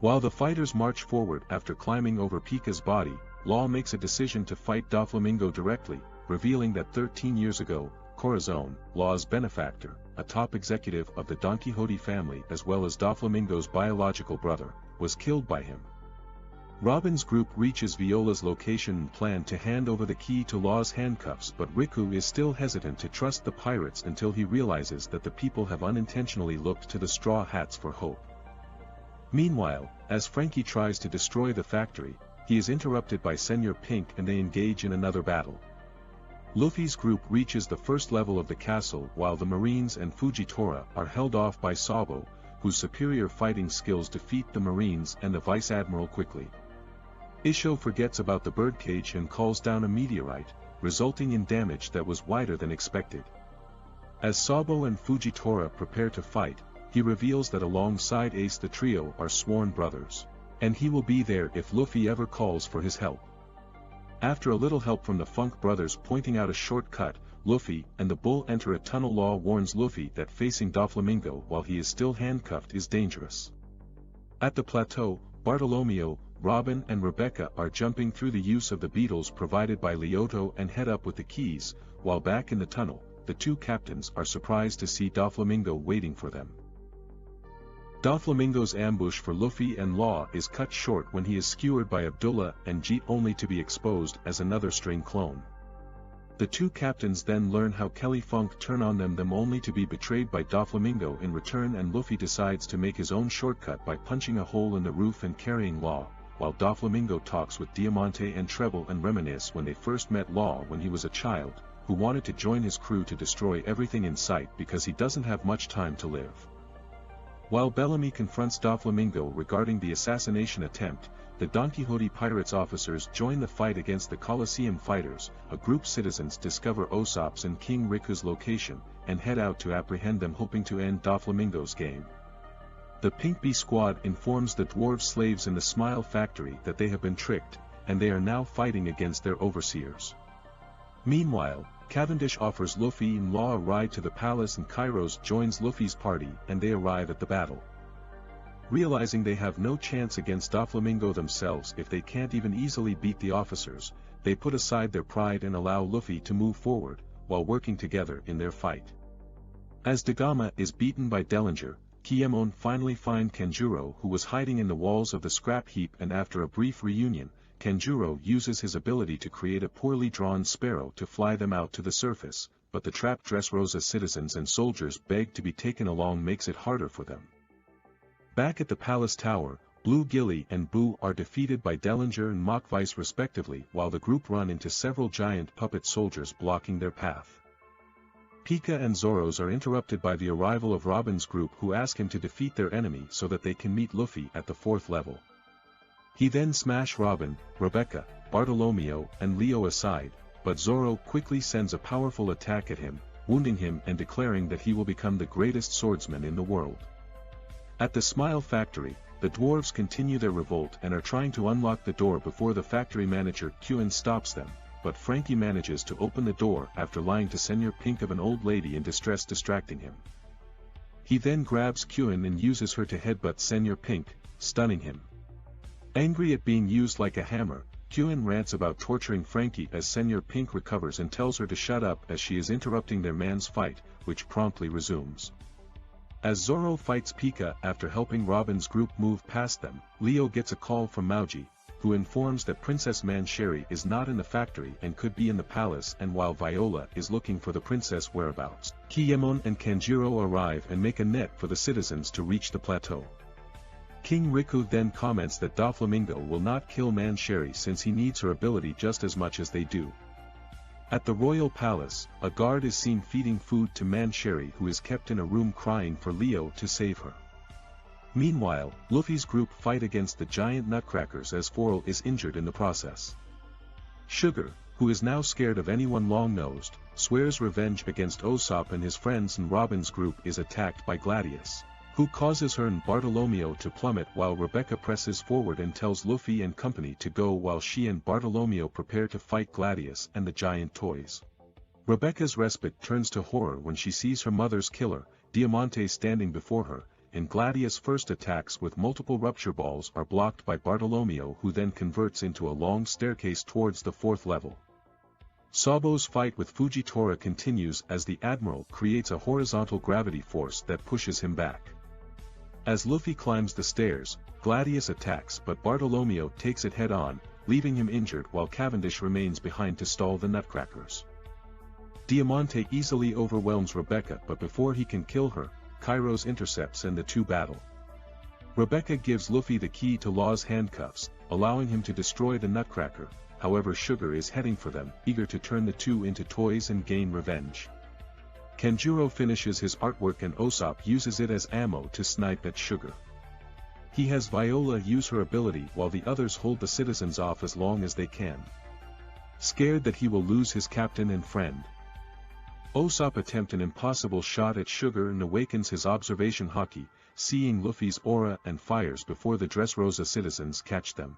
While the fighters march forward after climbing over Pika's body, Law makes a decision to fight Doflamingo directly, revealing that 13 years ago, Corazon, Law's benefactor, a top executive of the Donquixote family as well as Doflamingo's biological brother, was killed by him. Robin's group reaches Viola's location and plan to hand over the key to Law's handcuffs, but Riku is still hesitant to trust the pirates until he realizes that the people have unintentionally looked to the Straw Hats for hope. Meanwhile, as Frankie tries to destroy the factory, he is interrupted by Senior Pink and they engage in another battle. Luffy's group reaches the first level of the castle while the Marines and Fujitora are held off by Sabo, whose superior fighting skills defeat the Marines and the Vice Admiral quickly. Isho forgets about the birdcage and calls down a meteorite, resulting in damage that was wider than expected. As Sabo and Fujitora prepare to fight, he reveals that alongside Ace the trio are sworn brothers, and he will be there if Luffy ever calls for his help. After a little help from the Funk brothers pointing out a shortcut, Luffy and the Bull enter a tunnel. Law warns Luffy that facing Doflamingo while he is still handcuffed is dangerous. At the plateau, Bartolomeo, Robin and Rebecca are jumping through the use of the beetles provided by Lyoto and head up with the keys, while back in the tunnel, the two captains are surprised to see Doflamingo waiting for them. Doflamingo's ambush for Luffy and Law is cut short when he is skewered by Abdullah and Jeet, only to be exposed as another string clone. The two captains then learn how Kelly Funk turned on them only to be betrayed by Doflamingo in return, and Luffy decides to make his own shortcut by punching a hole in the roof and carrying Law, while Doflamingo talks with Diamante and Treble and reminisce when they first met Law when he was a child, who wanted to join his crew to destroy everything in sight because he doesn't have much time to live. While Bellamy confronts Doflamingo regarding the assassination attempt, the Donquixote Pirates officers join the fight against the Colosseum fighters. A group citizens discover Usopp's and King Riku's location, and head out to apprehend them, hoping to end Doflamingo's game. The Pink Bee squad informs the dwarves slaves in the Smile factory that they have been tricked, and they are now fighting against their overseers. Meanwhile, Cavendish offers Luffy and Law a ride to the palace, and Kairos joins Luffy's party and they arrive at the battle. Realizing they have no chance against Doflamingo themselves if they can't even easily beat the officers, they put aside their pride and allow Luffy to move forward, while working together in their fight. As Dagama is beaten by Dellinger, Kiemon finally finds Kanjuro, who was hiding in the walls of the scrap heap, and after a brief reunion, Kanjuro uses his ability to create a poorly drawn sparrow to fly them out to the surface, but the trapped Dressrosa citizens and soldiers beg to be taken along, makes it harder for them. Back at the palace tower, Blue Gilly and Boo are defeated by Dellinger and Mockvice respectively, while the group run into several giant puppet soldiers blocking their path. Pika and Zoros are interrupted by the arrival of Robin's group, who ask him to defeat their enemy so that they can meet Luffy at the 4th level. He then smashes Robin, Rebecca, Bartolomeo and Leo aside, but Zoro quickly sends a powerful attack at him, wounding him and declaring that he will become the greatest swordsman in the world. At the Smile factory, the dwarves continue their revolt and are trying to unlock the door before the factory manager Kyun stops them, but Frankie manages to open the door after lying to Senior Pink of an old lady in distress distracting him. He then grabs Kyun and uses her to headbutt Senior Pink, stunning him. Angry at being used like a hammer, Kyun rants about torturing Frankie as Senior Pink recovers and tells her to shut up as she is interrupting their man's fight, which promptly resumes. As Zoro fights Pika after helping Robin's group move past them, Leo gets a call from Mauji, who informs that Princess Mancheri is not in the factory and could be in the palace, and while Viola is looking for the princess whereabouts, Kiemon and Kanjuro arrive and make a net for the citizens to reach the plateau. King Riku then comments that Doflamingo will not kill Mancheri since he needs her ability just as much as they do. At the royal palace, a guard is seen feeding food to Mancheri, who is kept in a room crying for Leo to save her. Meanwhile, Luffy's group fight against the giant nutcrackers as Foral is injured in the process. Sugar, who is now scared of anyone long-nosed, swears revenge against Usopp and his friends, and Robin's group is attacked by Gladius, who causes her and Bartolomeo to plummet while Rebecca presses forward and tells Luffy and company to go while she and Bartolomeo prepare to fight Gladius and the giant toys. Rebecca's respite turns to horror when she sees her mother's killer, Diamante, standing before her, and Gladius' first attacks with multiple rupture balls are blocked by Bartolomeo, who then converts into a long staircase towards the 4th level. Sabo's fight with Fujitora continues as the Admiral creates a horizontal gravity force that pushes him back. As Luffy climbs the stairs, Gladius attacks, but Bartolomeo takes it head-on, leaving him injured while Cavendish remains behind to stall the nutcrackers. Diamante easily overwhelms Rebecca, but before he can kill her, Kairos intercepts and the two battle. Rebecca gives Luffy the key to Law's handcuffs, allowing him to destroy the nutcracker. However, Sugar is heading for them, eager to turn the two into toys and gain revenge. Kanjuro finishes his artwork and Usopp uses it as ammo to snipe at Sugar. He has Viola use her ability while the others hold the citizens off as long as they can. Scared that he will lose his captain and friend, Usopp attempts an impossible shot at Sugar and awakens his observation haki, seeing Luffy's aura, and fires before the Dressrosa citizens catch them.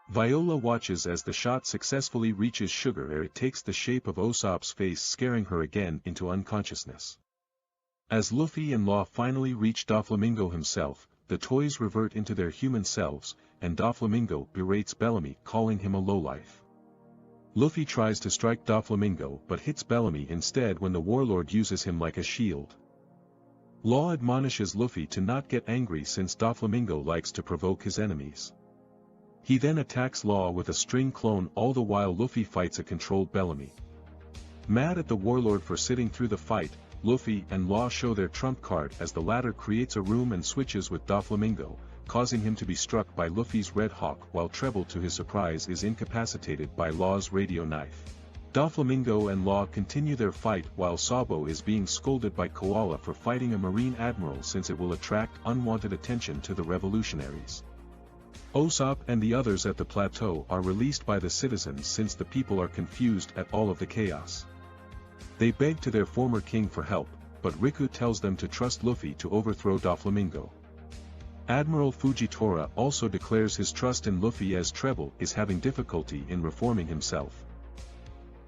Viola watches as the shot successfully reaches Sugar, ere it takes the shape of Usopp's face, scaring her again into unconsciousness. As Luffy and Law finally reach Doflamingo himself, the toys revert into their human selves, and Doflamingo berates Bellamy, calling him a lowlife. Luffy tries to strike Doflamingo but hits Bellamy instead when the warlord uses him like a shield. Law admonishes Luffy to not get angry since Doflamingo likes to provoke his enemies. He then attacks Law with a string clone, all the while Luffy fights a controlled Bellamy. Mad at the warlord for sitting through the fight, Luffy and Law show their trump card as the latter creates a room and switches with Doflamingo, causing him to be struck by Luffy's Red Hawk, while Treble, to his surprise, is incapacitated by Law's radio knife. Doflamingo and Law continue their fight while Sabo is being scolded by Koala for fighting a Marine Admiral since it will attract unwanted attention to the Revolutionaries. Usopp and the others at the plateau are released by the citizens since the people are confused at all of the chaos. They beg to their former king for help, but Riku tells them to trust Luffy to overthrow Doflamingo. Admiral Fujitora also declares his trust in Luffy as Treble is having difficulty in reforming himself.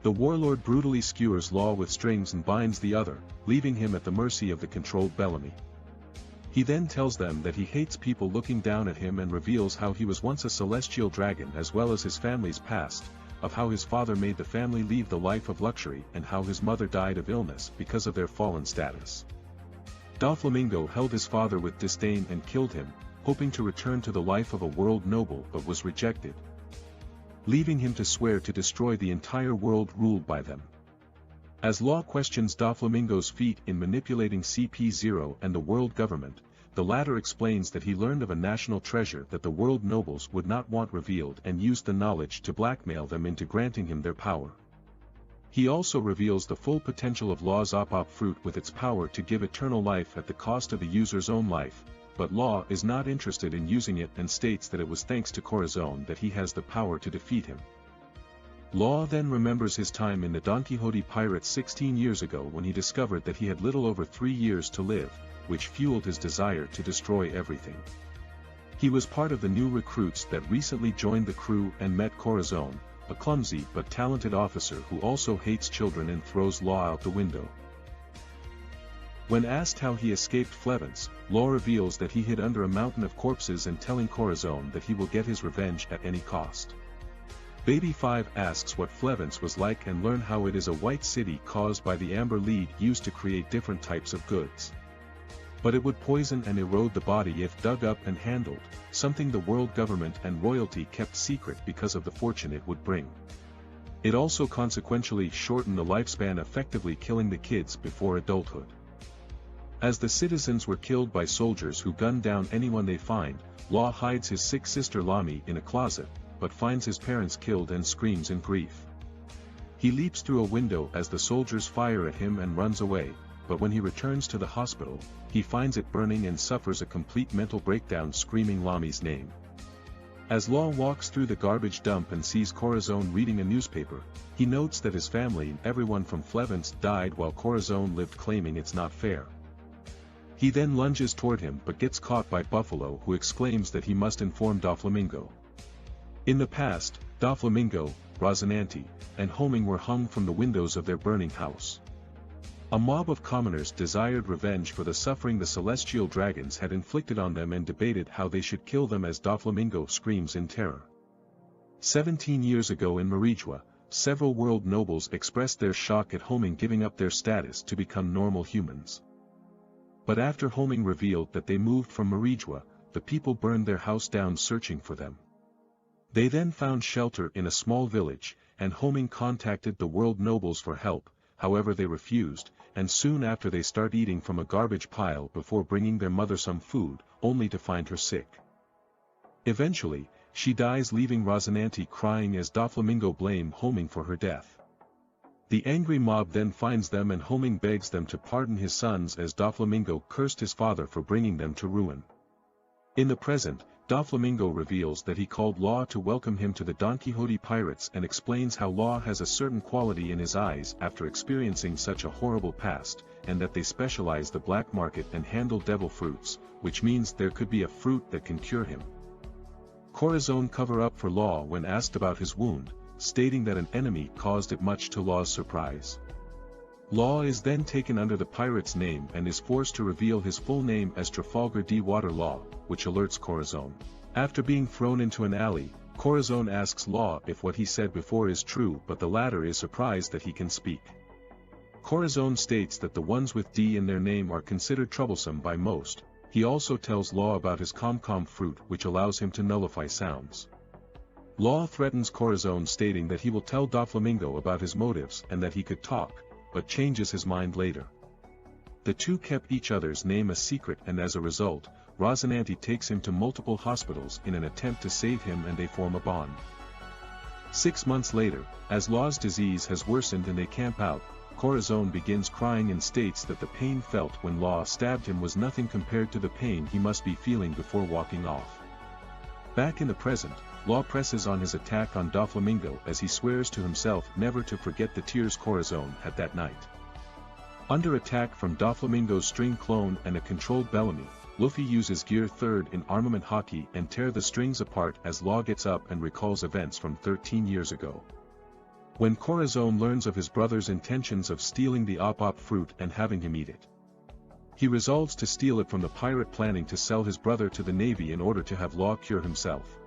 The warlord brutally skewers Law with strings and binds the other, leaving him at the mercy of the controlled Bellamy. He then tells them that he hates people looking down at him and reveals how he was once a celestial dragon, as well as his family's past, of how his father made the family leave the life of luxury and how his mother died of illness because of their fallen status. Doflamingo held his father with disdain and killed him, hoping to return to the life of a world noble, but was rejected, leaving him to swear to destroy the entire world ruled by them. As Law questions Doflamingo's feat in manipulating CP0 and the world government, the latter explains that he learned of a national treasure that the world nobles would not want revealed and used the knowledge to blackmail them into granting him their power. He also reveals the full potential of Law's Op fruit with its power to give eternal life at the cost of the user's own life, but Law is not interested in using it and states that it was thanks to Corazon that he has the power to defeat him. Law then remembers his time in the Donquixote pirates 16 years ago when he discovered that he had little over 3 years to live, which fueled his desire to destroy everything. He was part of the new recruits that recently joined the crew and met Corazon, a clumsy but talented officer who also hates children and throws Law out the window. When asked how he escaped Flevance, Law reveals that he hid under a mountain of corpses and telling Corazon that he will get his revenge at any cost. Baby 5 asks what Flevance was like and learn how it is a white city caused by the amber lead used to create different types of goods. But it would poison and erode the body if dug up and handled, something the world government and royalty kept secret because of the fortune it would bring. It also consequentially shortened the lifespan, effectively killing the kids before adulthood. As the citizens were killed by soldiers who gunned down anyone they find, Law hides his sick sister Lami in a closet, but finds his parents killed and screams in grief. He leaps through a window as the soldiers fire at him and runs away, but when he returns to the hospital, he finds it burning and suffers a complete mental breakdown screaming Lami's name. As Law walks through the garbage dump and sees Corazon reading a newspaper, he notes that his family and everyone from Flevance died while Corazon lived, claiming it's not fair. He then lunges toward him but gets caught by Buffalo, who exclaims that he must inform Doflamingo. In the past, Doflamingo, Rocinante, and Homing were hung from the windows of their burning house. A mob of commoners desired revenge for the suffering the celestial dragons had inflicted on them and debated how they should kill them as Doflamingo screams in terror. 17 years ago in Marijua, several world nobles expressed their shock at Homing giving up their status to become normal humans. But after Homing revealed that they moved from Marijua, the people burned their house down searching for them. They then found shelter in a small village, and Homing contacted the world nobles for help, however they refused, and soon after they start eating from a garbage pile before bringing their mother some food, only to find her sick. Eventually, she dies, leaving Rocinante crying as Doflamingo blame Homing for her death. The angry mob then finds them and Homing begs them to pardon his sons as Doflamingo cursed his father for bringing them to ruin. In the present, Doflamingo reveals that he called Law to welcome him to the Donquixote pirates and explains how Law has a certain quality in his eyes after experiencing such a horrible past, and that they specialize the black market and handle devil fruits, which means there could be a fruit that can cure him. Corazon cover up for Law when asked about his wound, stating that an enemy caused it, much to Law's surprise. Law is then taken under the pirate's name and is forced to reveal his full name as Trafalgar D. Water Law, which alerts Corazon. After being thrown into an alley, Corazon asks Law if what he said before is true, but the latter is surprised that he can speak. Corazon states that the ones with D in their name are considered troublesome by most. He also tells Law about his com-com fruit, which allows him to nullify sounds. Law threatens Corazon, stating that he will tell Doflamingo about his motives and that he could talk, but changes his mind later. The two kept each other's name a secret, and as a result, Rocinante takes him to multiple hospitals in an attempt to save him, and they form a bond. 6 months later, as Law's disease has worsened and they camp out, Corazon begins crying and states that the pain felt when Law stabbed him was nothing compared to the pain he must be feeling before walking off. Back in the present, Law presses on his attack on Doflamingo as he swears to himself never to forget the tears Corazon had that night. Under attack from Doflamingo's string clone and a controlled Bellamy, Luffy uses Gear 3rd in armament hockey and tear the strings apart as Law gets up and recalls events from 13 years ago. When Corazon learns of his brother's intentions of stealing the op-op fruit and having him eat it, he resolves to steal it from the pirate, planning to sell his brother to the Navy in order to have Law cure himself.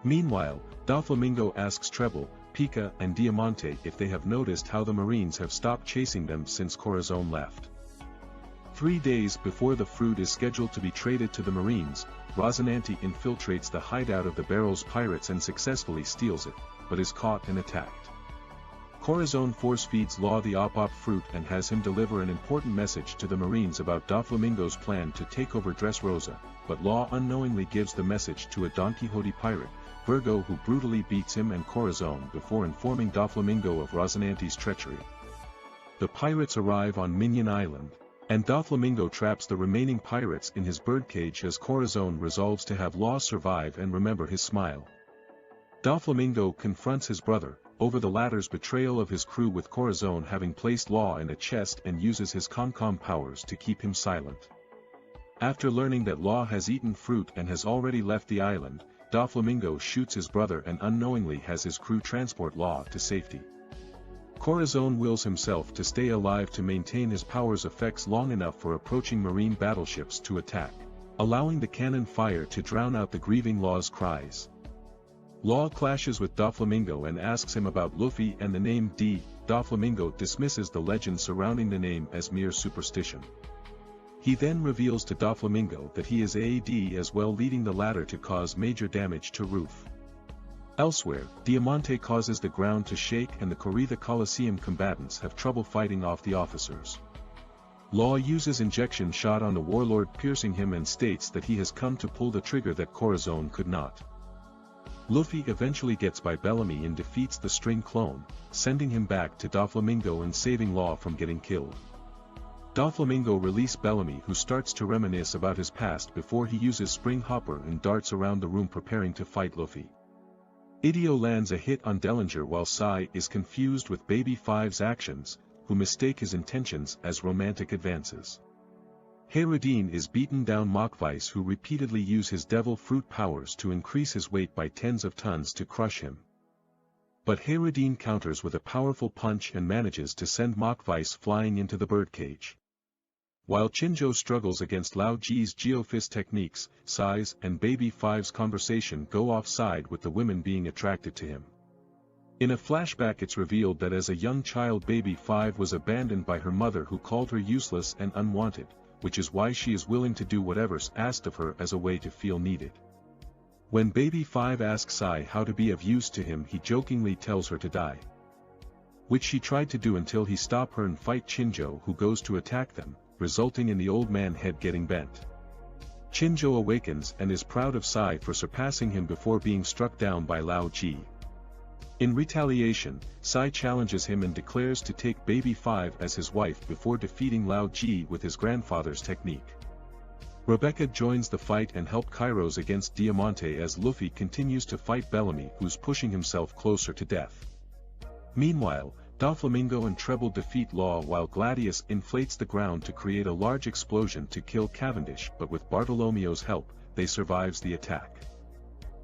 Meanwhile, Doflamingo asks Treble, Pika and Diamante if they have noticed how the Marines have stopped chasing them since Corazon left. 3 days before the fruit is scheduled to be traded to the Marines, Rocinante infiltrates the hideout of the Barrel's pirates and successfully steals it, but is caught and attacked. Corazon force-feeds Law the op-op fruit and has him deliver an important message to the Marines about Doflamingo's plan to take over Dressrosa, but Law unknowingly gives the message to a Donquixote pirate, Virgo, who brutally beats him and Corazon before informing Doflamingo of Rocinante's treachery. The pirates arrive on Minion Island, and Doflamingo traps the remaining pirates in his birdcage as Corazon resolves to have Law survive and remember his smile. Doflamingo confronts his brother over the latter's betrayal of his crew, with Corazon having placed Law in a chest, and uses his com-com powers to keep him silent. After learning that Law has eaten fruit and has already left the island, Doflamingo shoots his brother and unknowingly has his crew transport Law to safety. Corazon wills himself to stay alive to maintain his powers' effects long enough for approaching Marine battleships to attack, allowing the cannon fire to drown out the grieving Law's cries. Law clashes with Doflamingo and asks him about Luffy and the name D. Doflamingo dismisses the legend surrounding the name as mere superstition. He then reveals to Doflamingo that he is AD as well, leading the latter to cause major damage to Roof. Elsewhere, Diamante causes the ground to shake and the Coritha Coliseum combatants have trouble fighting off the officers. Law uses injection shot on the warlord, piercing him, and states that he has come to pull the trigger that Corazon could not. Luffy eventually gets by Bellamy and defeats the string clone, sending him back to Doflamingo and saving Law from getting killed. Doflamingo releases Bellamy, who starts to reminisce about his past before he uses Spring Hopper and darts around the room preparing to fight Luffy. Idio lands a hit on Dellinger while Sai is confused with Baby Five's actions, who mistake his intentions as romantic advances. Hayreddin is beaten down Mockvice, who repeatedly use his devil fruit powers to increase his weight by tens of tons to crush him. But Hayreddin counters with a powerful punch and manages to send Mockvice flying into the birdcage. While Chinjo struggles against Lao Ji's Geofist techniques, Sai's and Baby Five's conversation go offside with the women being attracted to him. In a flashback it's revealed that as a young child Baby Five was abandoned by her mother, who called her useless and unwanted, which is why she is willing to do whatever's asked of her as a way to feel needed. When Baby Five asks Sai how to be of use to him, he jokingly tells her to die, which she tried to do until he stopped her and fight Chinjo, who goes to attack them, resulting in the old man head getting bent. Chinjo awakens and is proud of Sai for surpassing him before being struck down by Lao Ji. In retaliation, Sai challenges him and declares to take Baby Five as his wife before defeating Lao Ji with his grandfather's technique. Rebecca joins the fight and helps Kairos against Diamante as Luffy continues to fight Bellamy, who's pushing himself closer to death. Meanwhile, Doflamingo and Treble defeat Law while Gladius inflates the ground to create a large explosion to kill Cavendish, but with Bartolomeo's help, they survives the attack.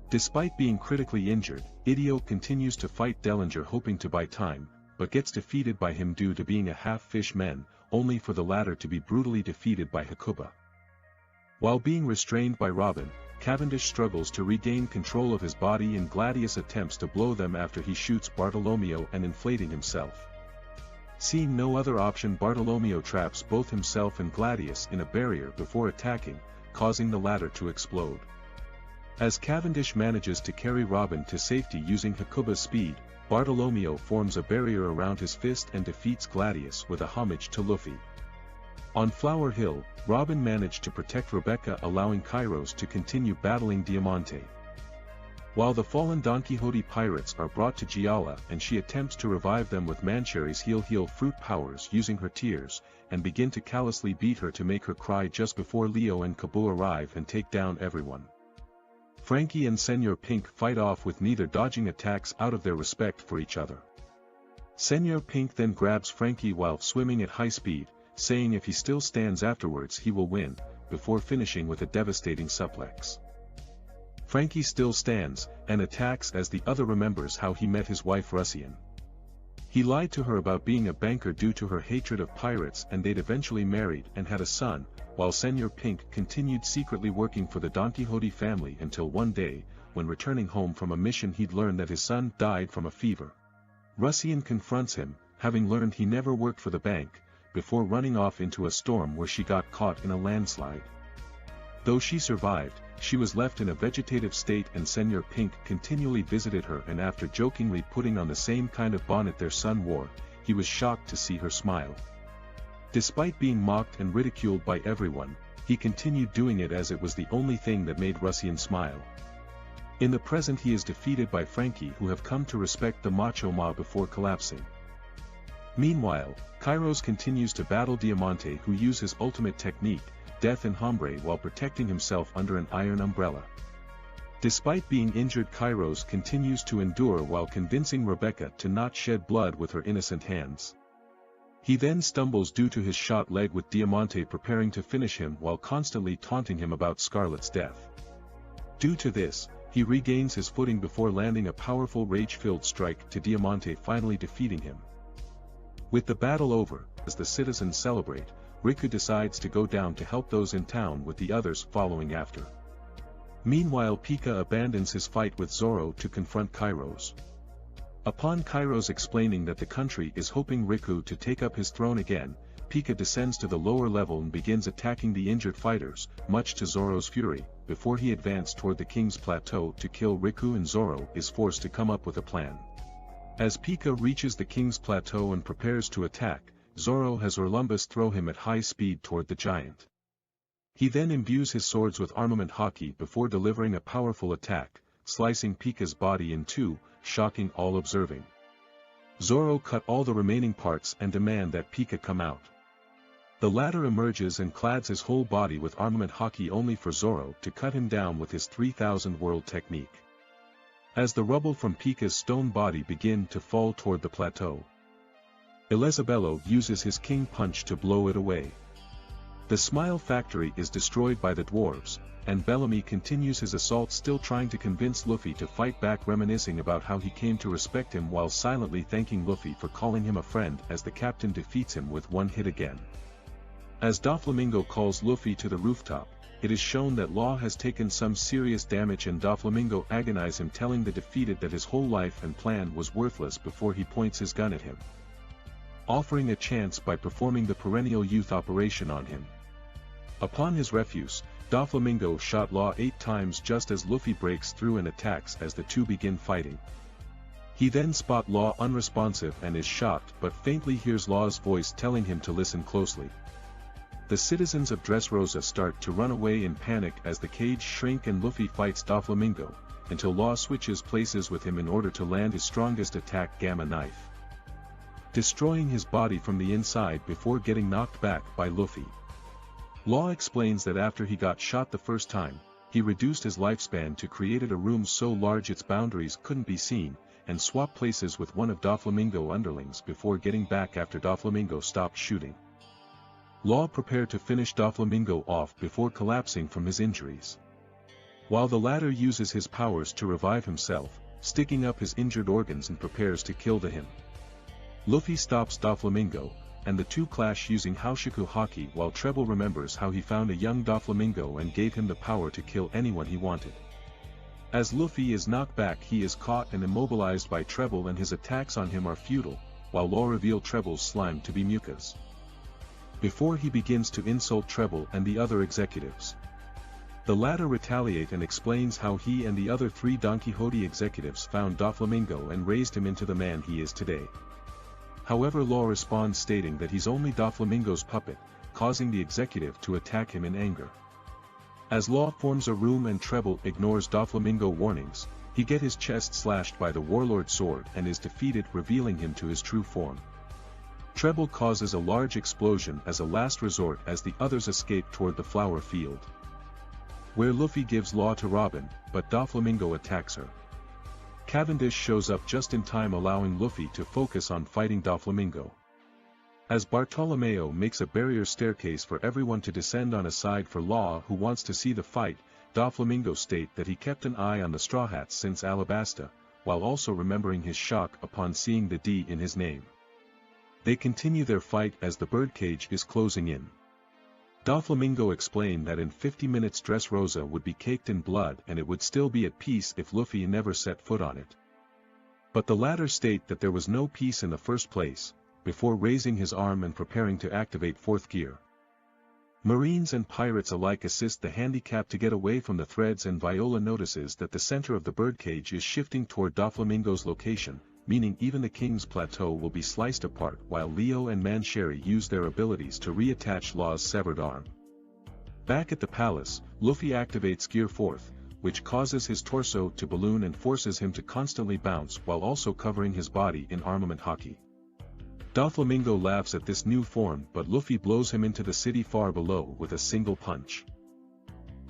Despite being critically injured, Idio continues to fight Dellinger hoping to buy time, but gets defeated by him due to being a half-fish man, only for the latter to be brutally defeated by Hakuba. While being restrained by Robin, Cavendish struggles to regain control of his body and Gladius attempts to blow them after he shoots Bartolomeo and inflating himself. Seeing no other option, Bartolomeo traps both himself and Gladius in a barrier before attacking, causing the latter to explode. As Cavendish manages to carry Robin to safety using Hakuba's speed, Bartolomeo forms a barrier around his fist and defeats Gladius with a homage to Luffy. On Flower Hill, Robin managed to protect Rebecca, allowing Kairos to continue battling Diamante. While the fallen Don Quixote pirates are brought to Viola and she attempts to revive them with Mancheri's heal fruit powers using her tears, and begin to callously beat her to make her cry just before Leo and Kabu arrive and take down everyone. Frankie and Senor Pink fight off with neither dodging attacks out of their respect for each other. Senor Pink then grabs Frankie while swimming at high speed, saying if he still stands afterwards he will win, before finishing with a devastating suplex. Frankie still stands, and attacks as the other remembers how he met his wife Russian. He lied to her about being a banker due to her hatred of pirates, and they'd eventually married and had a son, while Senor Pink continued secretly working for the Don Quixote family until one day, when returning home from a mission he'd learned that his son died from a fever. Russian confronts him, having learned he never worked for the bank, before running off into a storm where she got caught in a landslide. Though she survived, she was left in a vegetative state and Senor Pink continually visited her, and after jokingly putting on the same kind of bonnet their son wore, he was shocked to see her smile. Despite being mocked and ridiculed by everyone, he continued doing it as it was the only thing that made Russian smile. In the present he is defeated by Frankie, who have come to respect the Macho Ma before collapsing. Meanwhile, Kairos continues to battle Diamante, who uses his ultimate technique, Death and Hombre, while protecting himself under an iron umbrella. Despite being injured, Kairos continues to endure while convincing Rebecca to not shed blood with her innocent hands. He then stumbles due to his shot leg, with Diamante preparing to finish him while constantly taunting him about Scarlet's death. Due to this, he regains his footing before landing a powerful rage-filled strike to Diamante, finally defeating him. With the battle over, as the citizens celebrate, Riku decides to go down to help those in town, with the others following after. Meanwhile, Pika abandons his fight with Zoro to confront Kairos. Upon Kairos explaining that the country is hoping Riku to take up his throne again, Pika descends to the lower level and begins attacking the injured fighters, much to Zoro's fury. Before he advances toward the King's Plateau to kill Riku, and Zoro is forced to come up with a plan. As Pika reaches the King's Plateau and prepares to attack, Zoro has Orlumbus throw him at high speed toward the giant. He then imbues his swords with armament hockey before delivering a powerful attack, slicing Pika's body in two, shocking all observing. Zoro cut all the remaining parts and demand that Pika come out. The latter emerges and clads his whole body with armament haki only for Zoro to cut him down with his 3000 world technique. As the rubble from Pika's stone body begin to fall toward the plateau, Elizabello uses his king punch to blow it away. The Smile Factory is destroyed by the dwarves, and Bellamy continues his assault, still trying to convince Luffy to fight back, reminiscing about how he came to respect him while silently thanking Luffy for calling him a friend as the captain defeats him with one hit again. As Doflamingo calls Luffy to the rooftop, it is shown that Law has taken some serious damage and Doflamingo agonizes him, telling the defeated that his whole life and plan was worthless before he points his gun at him, offering a chance by performing the perennial youth operation on him. Upon his refuse, Doflamingo shot Law 8 times just as Luffy breaks through and attacks as the two begin fighting. He then spots Law unresponsive and is shocked, but faintly hears Law's voice telling him to listen closely. The citizens of Dressrosa start to run away in panic as the cage shrinks and Luffy fights Doflamingo, until Law switches places with him in order to land his strongest attack, Gamma Knife, destroying his body from the inside before getting knocked back by Luffy. Law explains that after he got shot the first time, he reduced his lifespan to create a room so large its boundaries couldn't be seen, and swapped places with one of Doflamingo underlings before getting back after Doflamingo stopped shooting. Law prepared to finish Doflamingo off before collapsing from his injuries, while the latter uses his powers to revive himself, sticking up his injured organs and prepares to kill him. Luffy stops Doflamingo, and the two clash using Haoshiku Haki while Treble remembers how he found a young Doflamingo and gave him the power to kill anyone he wanted. As Luffy is knocked back, he is caught and immobilized by Treble and his attacks on him are futile, while Law reveals Treble's slime to be mucus, before he begins to insult Treble and the other executives. The latter retaliate and explains how he and the other 3 Donquixote executives found Doflamingo and raised him into the man he is today. However, Law responds stating that he's only Doflamingo's puppet, causing the executive to attack him in anger. As Law forms a room and Treble ignores Doflamingo warnings, he gets his chest slashed by the warlord sword and is defeated, revealing him to his true form. Treble causes a large explosion as a last resort as the others escape toward the flower field, where Luffy gives Law to Robin, but Doflamingo attacks her. Cavendish shows up just in time, allowing Luffy to focus on fighting Doflamingo. As Bartolomeo makes a barrier staircase for everyone to descend on, aside for Law who wants to see the fight, Doflamingo states that he kept an eye on the Straw Hats since Alabasta, while also remembering his shock upon seeing the D in his name. They continue their fight as the birdcage is closing in. Doflamingo explained that in 50 minutes Dressrosa would be caked in blood and it would still be at peace if Luffy never set foot on it. But the latter state that there was no peace in the first place, before raising his arm and preparing to activate 4th gear. Marines and pirates alike assist the handicap to get away from the threads, and Viola notices that the center of the birdcage is shifting toward Doflamingo's location, meaning even the King's Plateau will be sliced apart, while Leo and Mancheri use their abilities to reattach Law's severed arm. Back at the palace, Luffy activates Gear 4th, which causes his torso to balloon and forces him to constantly bounce while also covering his body in armament haki. Doflamingo laughs at this new form, but Luffy blows him into the city far below with a single punch.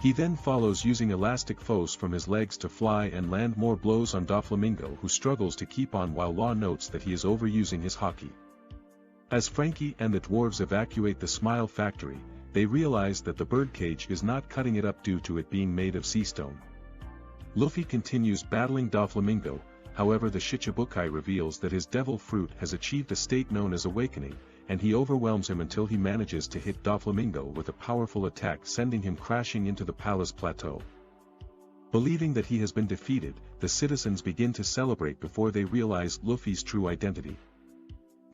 He then follows using elastic foes from his legs to fly and land more blows on Doflamingo, who struggles to keep on while Law notes that he is overusing his haki. As Frankie and the dwarves evacuate the Smile Factory, they realize that the birdcage is not cutting it up due to it being made of sea stone. Luffy continues battling Doflamingo, however the Shichibukai reveals that his devil fruit has achieved a state known as awakening, and he overwhelms him until he manages to hit Doflamingo with a powerful attack, sending him crashing into the palace plateau. Believing that he has been defeated, the citizens begin to celebrate before they realize Luffy's true identity.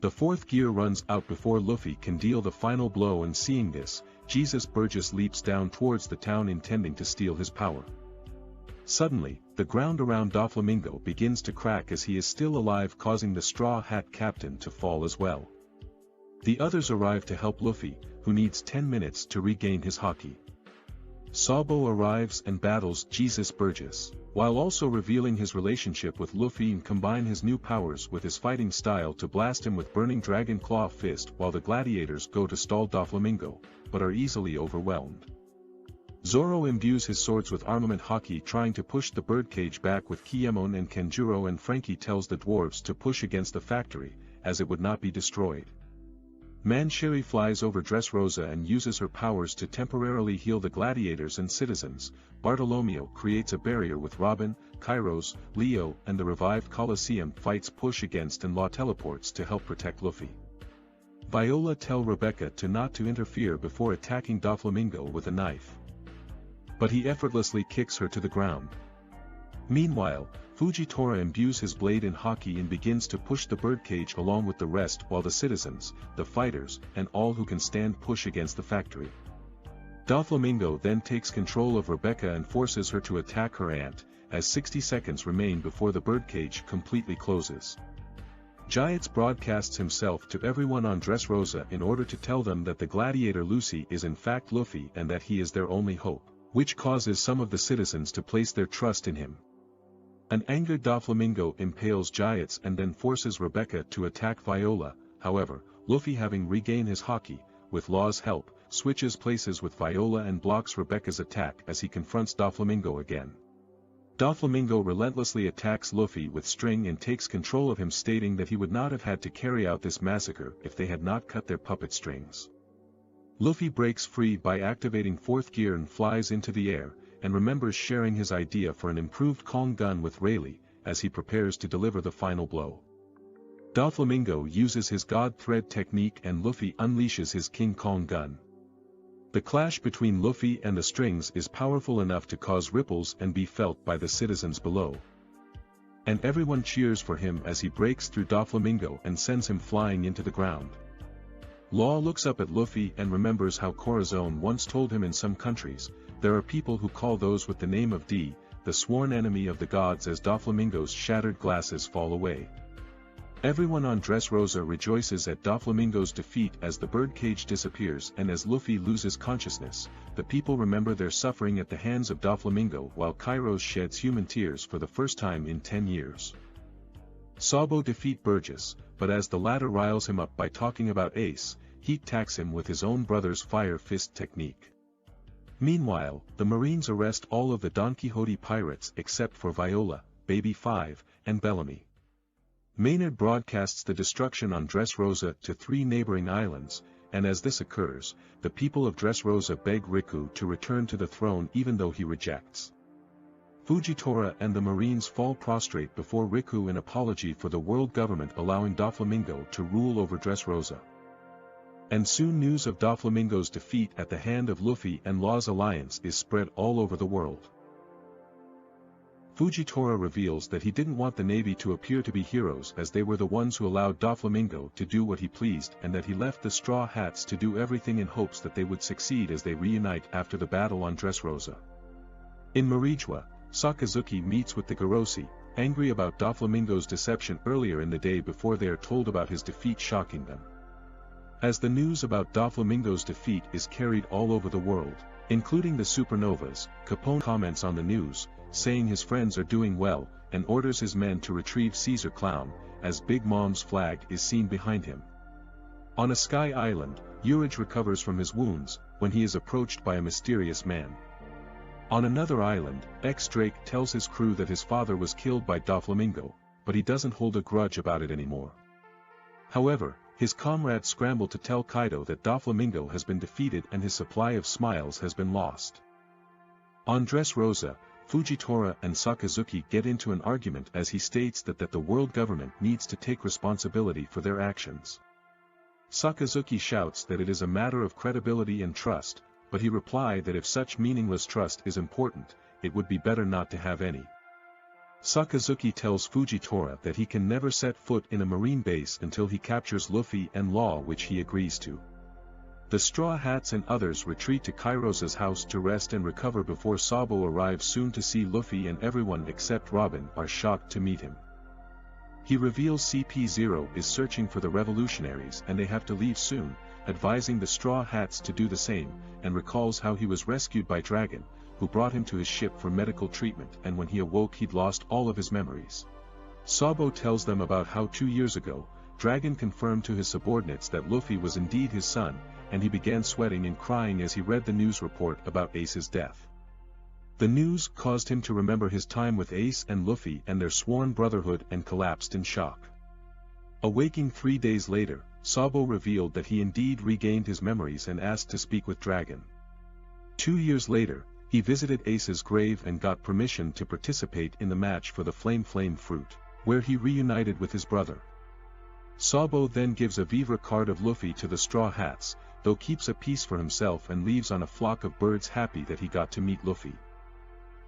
The 4th gear runs out before Luffy can deal the final blow, and seeing this, Jesus Burgess leaps down towards the town intending to steal his power. Suddenly, the ground around Doflamingo begins to crack as he is still alive, causing the Straw Hat Captain to fall as well. The others arrive to help Luffy, who needs 10 minutes to regain his haki. Sabo arrives and battles Jesus Burgess, while also revealing his relationship with Luffy and combine his new powers with his fighting style to blast him with Burning Dragon Claw Fist while the gladiators go to stall Doflamingo, but are easily overwhelmed. Zoro imbues his swords with armament haki trying to push the birdcage back with Kiemon and Kenjuro, and Frankie tells the dwarves to push against the factory, as it would not be destroyed. Manchiri flies over Dressrosa and uses her powers to temporarily heal the gladiators and citizens. Bartolomeo creates a barrier with Robin, Kairos, Leo, and the revived Colosseum fights push against and Law teleports to help protect Luffy. Viola tells Rebecca not to interfere before attacking Doflamingo with a knife, but he effortlessly kicks her to the ground. Meanwhile, Fujitora imbues his blade in haki and begins to push the birdcage along with the rest while the citizens, the fighters, and all who can stand push against the factory. Doflamingo then takes control of Rebecca and forces her to attack her aunt, as 60 seconds remain before the birdcage completely closes. Giants broadcasts himself to everyone on Dressrosa in order to tell them that the gladiator Lucy is in fact Luffy and that he is their only hope, which causes some of the citizens to place their trust in him. An angered Doflamingo impales Giants and then forces Rebecca to attack Viola. However, Luffy, having regained his haki, with Law's help, switches places with Viola and blocks Rebecca's attack as he confronts Doflamingo again. Doflamingo relentlessly attacks Luffy with string and takes control of him, stating that he would not have had to carry out this massacre if they had not cut their puppet strings. Luffy breaks free by activating fourth gear and flies into the air, and remembers sharing his idea for an improved Kong gun with Rayleigh, as he prepares to deliver the final blow. Doflamingo uses his God Thread technique and Luffy unleashes his King Kong gun. The clash between Luffy and the strings is powerful enough to cause ripples and be felt by the citizens below. And everyone cheers for him as he breaks through Doflamingo and sends him flying into the ground. Law looks up at Luffy and remembers how Corazon once told him in some countries, there are people who call those with the name of D, the sworn enemy of the gods, as Doflamingo's shattered glasses fall away. Everyone on Dressrosa rejoices at Doflamingo's defeat as the birdcage disappears and as Luffy loses consciousness. The people remember their suffering at the hands of Doflamingo while Kairos sheds human tears for the first time in 10 years. Sabo defeats Burgess, but as the latter riles him up by talking about Ace, he attacks him with his own brother's Fire Fist technique. Meanwhile, the Marines arrest all of the Donquixote pirates except for Viola, Baby 5, and Bellamy. Maynard broadcasts the destruction on Dressrosa to 3 neighboring islands, and as this occurs, the people of Dressrosa beg Riku to return to the throne even though he rejects. Fujitora and the Marines fall prostrate before Riku in apology for the world government allowing Doflamingo to rule over Dressrosa. And soon news of Doflamingo's defeat at the hand of Luffy and Law's alliance is spread all over the world. Fujitora reveals that he didn't want the Navy to appear to be heroes as they were the ones who allowed Doflamingo to do what he pleased, and that he left the Straw Hats to do everything in hopes that they would succeed as they reunite after the battle on Dressrosa. In Marijua, Sakazuki meets with the Garosi, angry about Doflamingo's deception earlier in the day before they are told about his defeat, shocking them. As the news about Doflamingo's defeat is carried all over the world, including the supernovas, Capone comments on the news, saying his friends are doing well, and orders his men to retrieve Caesar Clown, as Big Mom's flag is seen behind him. On a sky island, Urich recovers from his wounds, when he is approached by a mysterious man. On another island, X-Drake tells his crew that his father was killed by Doflamingo, but he doesn't hold a grudge about it anymore. However, his comrades scramble to tell Kaido that Doflamingo has been defeated and his supply of smiles has been lost. On Dressrosa, Fujitora and Sakazuki get into an argument as he states that the world government needs to take responsibility for their actions. Sakazuki shouts that it is a matter of credibility and trust, but he replies that if such meaningless trust is important, it would be better not to have any. Sakazuki tells Fujitora that he can never set foot in a marine base until he captures Luffy and Law, which he agrees to. The Straw Hats and others retreat to Kairos's house to rest and recover before Sabo arrives soon to see Luffy, and everyone except Robin are shocked to meet him. He reveals CP0 is searching for the Revolutionaries and they have to leave soon, advising the Straw Hats to do the same, and recalls how he was rescued by Dragon, who brought him to his ship for medical treatment, and when he awoke he'd lost all of his memories. Sabo tells them about how 2 years ago, Dragon confirmed to his subordinates that Luffy was indeed his son, and he began sweating and crying as he read the news report about Ace's death. The news caused him to remember his time with Ace and Luffy and their sworn brotherhood and collapsed in shock. Awaking 3 days later, Sabo revealed that he indeed regained his memories and asked to speak with Dragon. 2 years later, he visited Ace's grave and got permission to participate in the match for the Flame Fruit, where he reunited with his brother. Sabo then gives a vivre card of Luffy to the Straw Hats, though keeps a piece for himself and leaves on a flock of birds happy that he got to meet Luffy.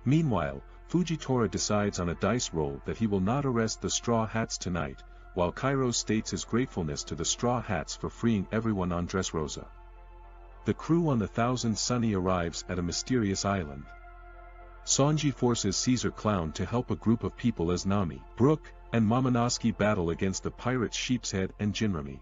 Meanwhile, Fujitora decides on a dice roll that he will not arrest the Straw Hats tonight, while Kairos states his gratefulness to the Straw Hats for freeing everyone on Dressrosa. The crew on the Thousand Sunny arrives at a mysterious island. Sanji forces Caesar Clown to help a group of people as Nami, Brook, and Momonosuke battle against the pirates Sheepshead and Jinrami.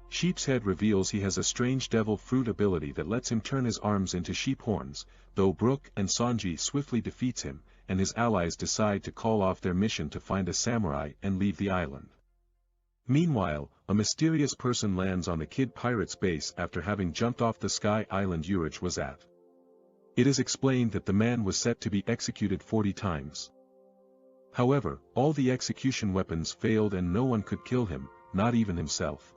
Sheepshead reveals he has a strange devil fruit ability that lets him turn his arms into sheep horns, though Brook and Sanji swiftly defeats him, and his allies decide to call off their mission to find a samurai and leave the island. Meanwhile, a mysterious person lands on the Kid Pirates base after having jumped off the sky island Urich was at. It is explained that the man was set to be executed 40 times. However, all the execution weapons failed and no one could kill him, not even himself.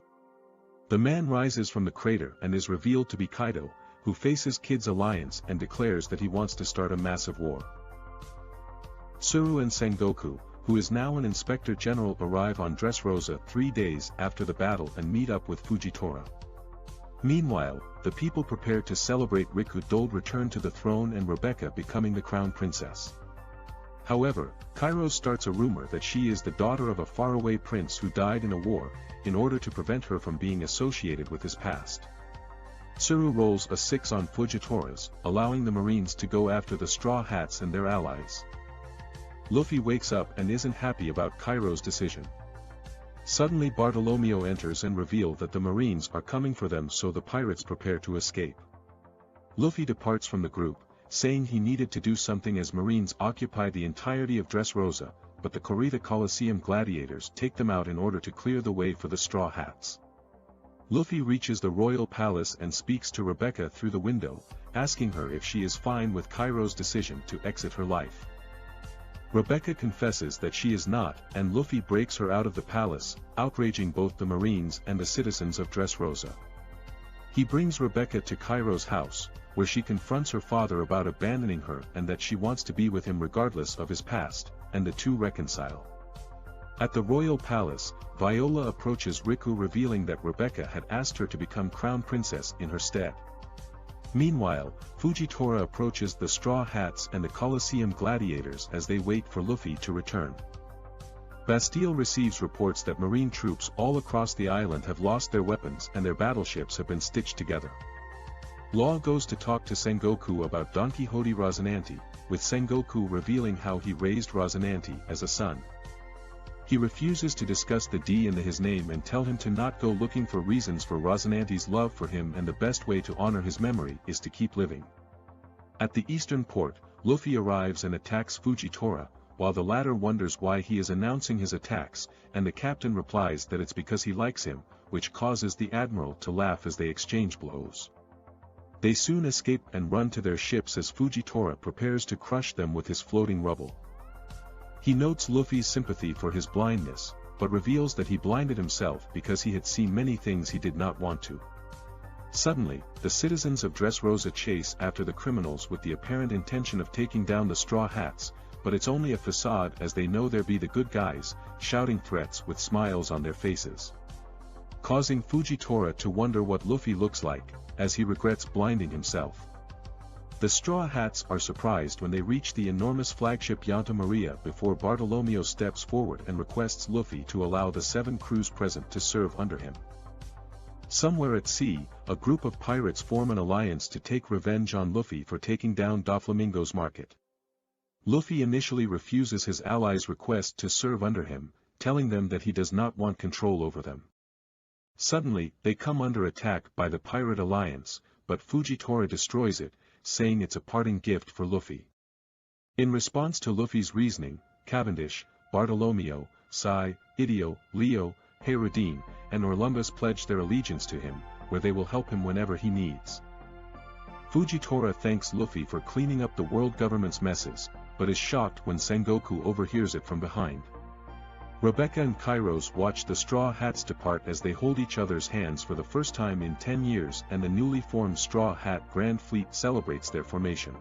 The man rises from the crater and is revealed to be Kaido, who faces Kid's alliance and declares that he wants to start a massive war. Tsuru and Sengoku, who is now an Inspector General, arrive on Dressrosa 3 days after the battle and meet up with Fujitora. Meanwhile, the people prepare to celebrate Riku Dold return to the throne and Rebecca becoming the crown princess. However, Kairos starts a rumor that she is the daughter of a faraway prince who died in a war, in order to prevent her from being associated with his past. Tsuru rolls a 6 on Fujitora's, allowing the Marines to go after the Straw Hats and their allies. Luffy wakes up and isn't happy about Kairos' decision. Suddenly Bartolomeo enters and reveals that the Marines are coming for them, so the pirates prepare to escape. Luffy departs from the group, saying he needed to do something as Marines occupy the entirety of Dressrosa, but the Corrida Coliseum gladiators take them out in order to clear the way for the Straw Hats. Luffy reaches the royal palace and speaks to Rebecca through the window, asking her if she is fine with Kairos' decision to exit her life. Rebecca confesses that she is not, and Luffy breaks her out of the palace, outraging both the Marines and the citizens of Dressrosa. He brings Rebecca to Kairos' house, where she confronts her father about abandoning her and that she wants to be with him regardless of his past, and the two reconcile. At the royal palace, Viola approaches Riku, revealing that Rebecca had asked her to become crown princess in her stead. Meanwhile, Fujitora approaches the Straw Hats and the Coliseum gladiators as they wait for Luffy to return. Bastille receives reports that Marine troops all across the island have lost their weapons and their battleships have been stitched together. Law goes to talk to Sengoku about Donquixote Rocinante, with Sengoku revealing how he raised Rocinante as a son. He refuses to discuss the D in his name and tell him to not go looking for reasons for Rocinante's love for him, and the best way to honor his memory is to keep living. At the eastern port, Luffy arrives and attacks Fujitora, while the latter wonders why he is announcing his attacks, and the captain replies that it's because he likes him, which causes the admiral to laugh as they exchange blows. They soon escape and run to their ships as Fujitora prepares to crush them with his floating rubble. He notes Luffy's sympathy for his blindness, but reveals that he blinded himself because he had seen many things he did not want to. Suddenly, the citizens of Dressrosa chase after the criminals with the apparent intention of taking down the Straw Hats, but it's only a facade as they know they're the good guys, shouting threats with smiles on their faces. Causing Fujitora to wonder what Luffy looks like, as he regrets blinding himself. The Straw Hats are surprised when they reach the enormous flagship Yanta Maria before Bartolomeo steps forward and requests Luffy to allow the 7 crews present to serve under him. Somewhere at sea, a group of pirates form an alliance to take revenge on Luffy for taking down Doflamingo's market. Luffy initially refuses his allies' request to serve under him, telling them that he does not want control over them. Suddenly, they come under attack by the Pirate Alliance, but Fujitora destroys it, saying it's a parting gift for Luffy. In response to Luffy's reasoning, Cavendish, Bartolomeo, Sai, Idio, Leo, Hayreddin, and Orlumbus pledge their allegiance to him, where they will help him whenever he needs. Fujitora thanks Luffy for cleaning up the world government's messes, but is shocked when Sengoku overhears it from behind. Rebecca and Kairos watch the Straw Hats depart as they hold each other's hands for the first time in 10 years, and the newly formed Straw Hat Grand Fleet celebrates their formation.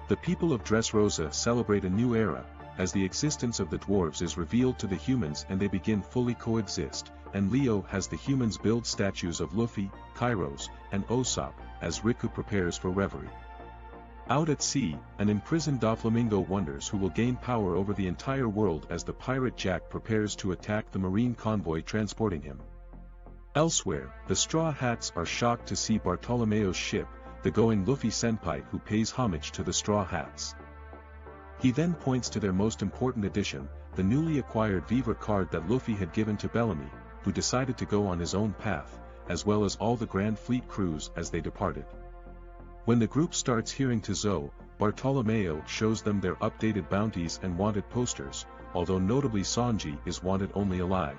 The people of Dressrosa celebrate a new era, as the existence of the dwarves is revealed to the humans and they begin fully coexist, and Leo has the humans build statues of Luffy, Kairos, and Usopp, as Riku prepares for reverie. Out at sea, an imprisoned Doflamingo wonders who will gain power over the entire world as the pirate Jack prepares to attack the marine convoy transporting him. Elsewhere, the Straw Hats are shocked to see Bartolomeo's ship, the going Luffy Senpai, who pays homage to the Straw Hats. He then points to their most important addition, the newly acquired Viva card that Luffy had given to Bellamy, who decided to go on his own path, as well as all the Grand Fleet crews as they departed. When the group starts hearing to Zoe, Bartolomeo shows them their updated bounties and wanted posters, although notably Sanji is wanted only alive.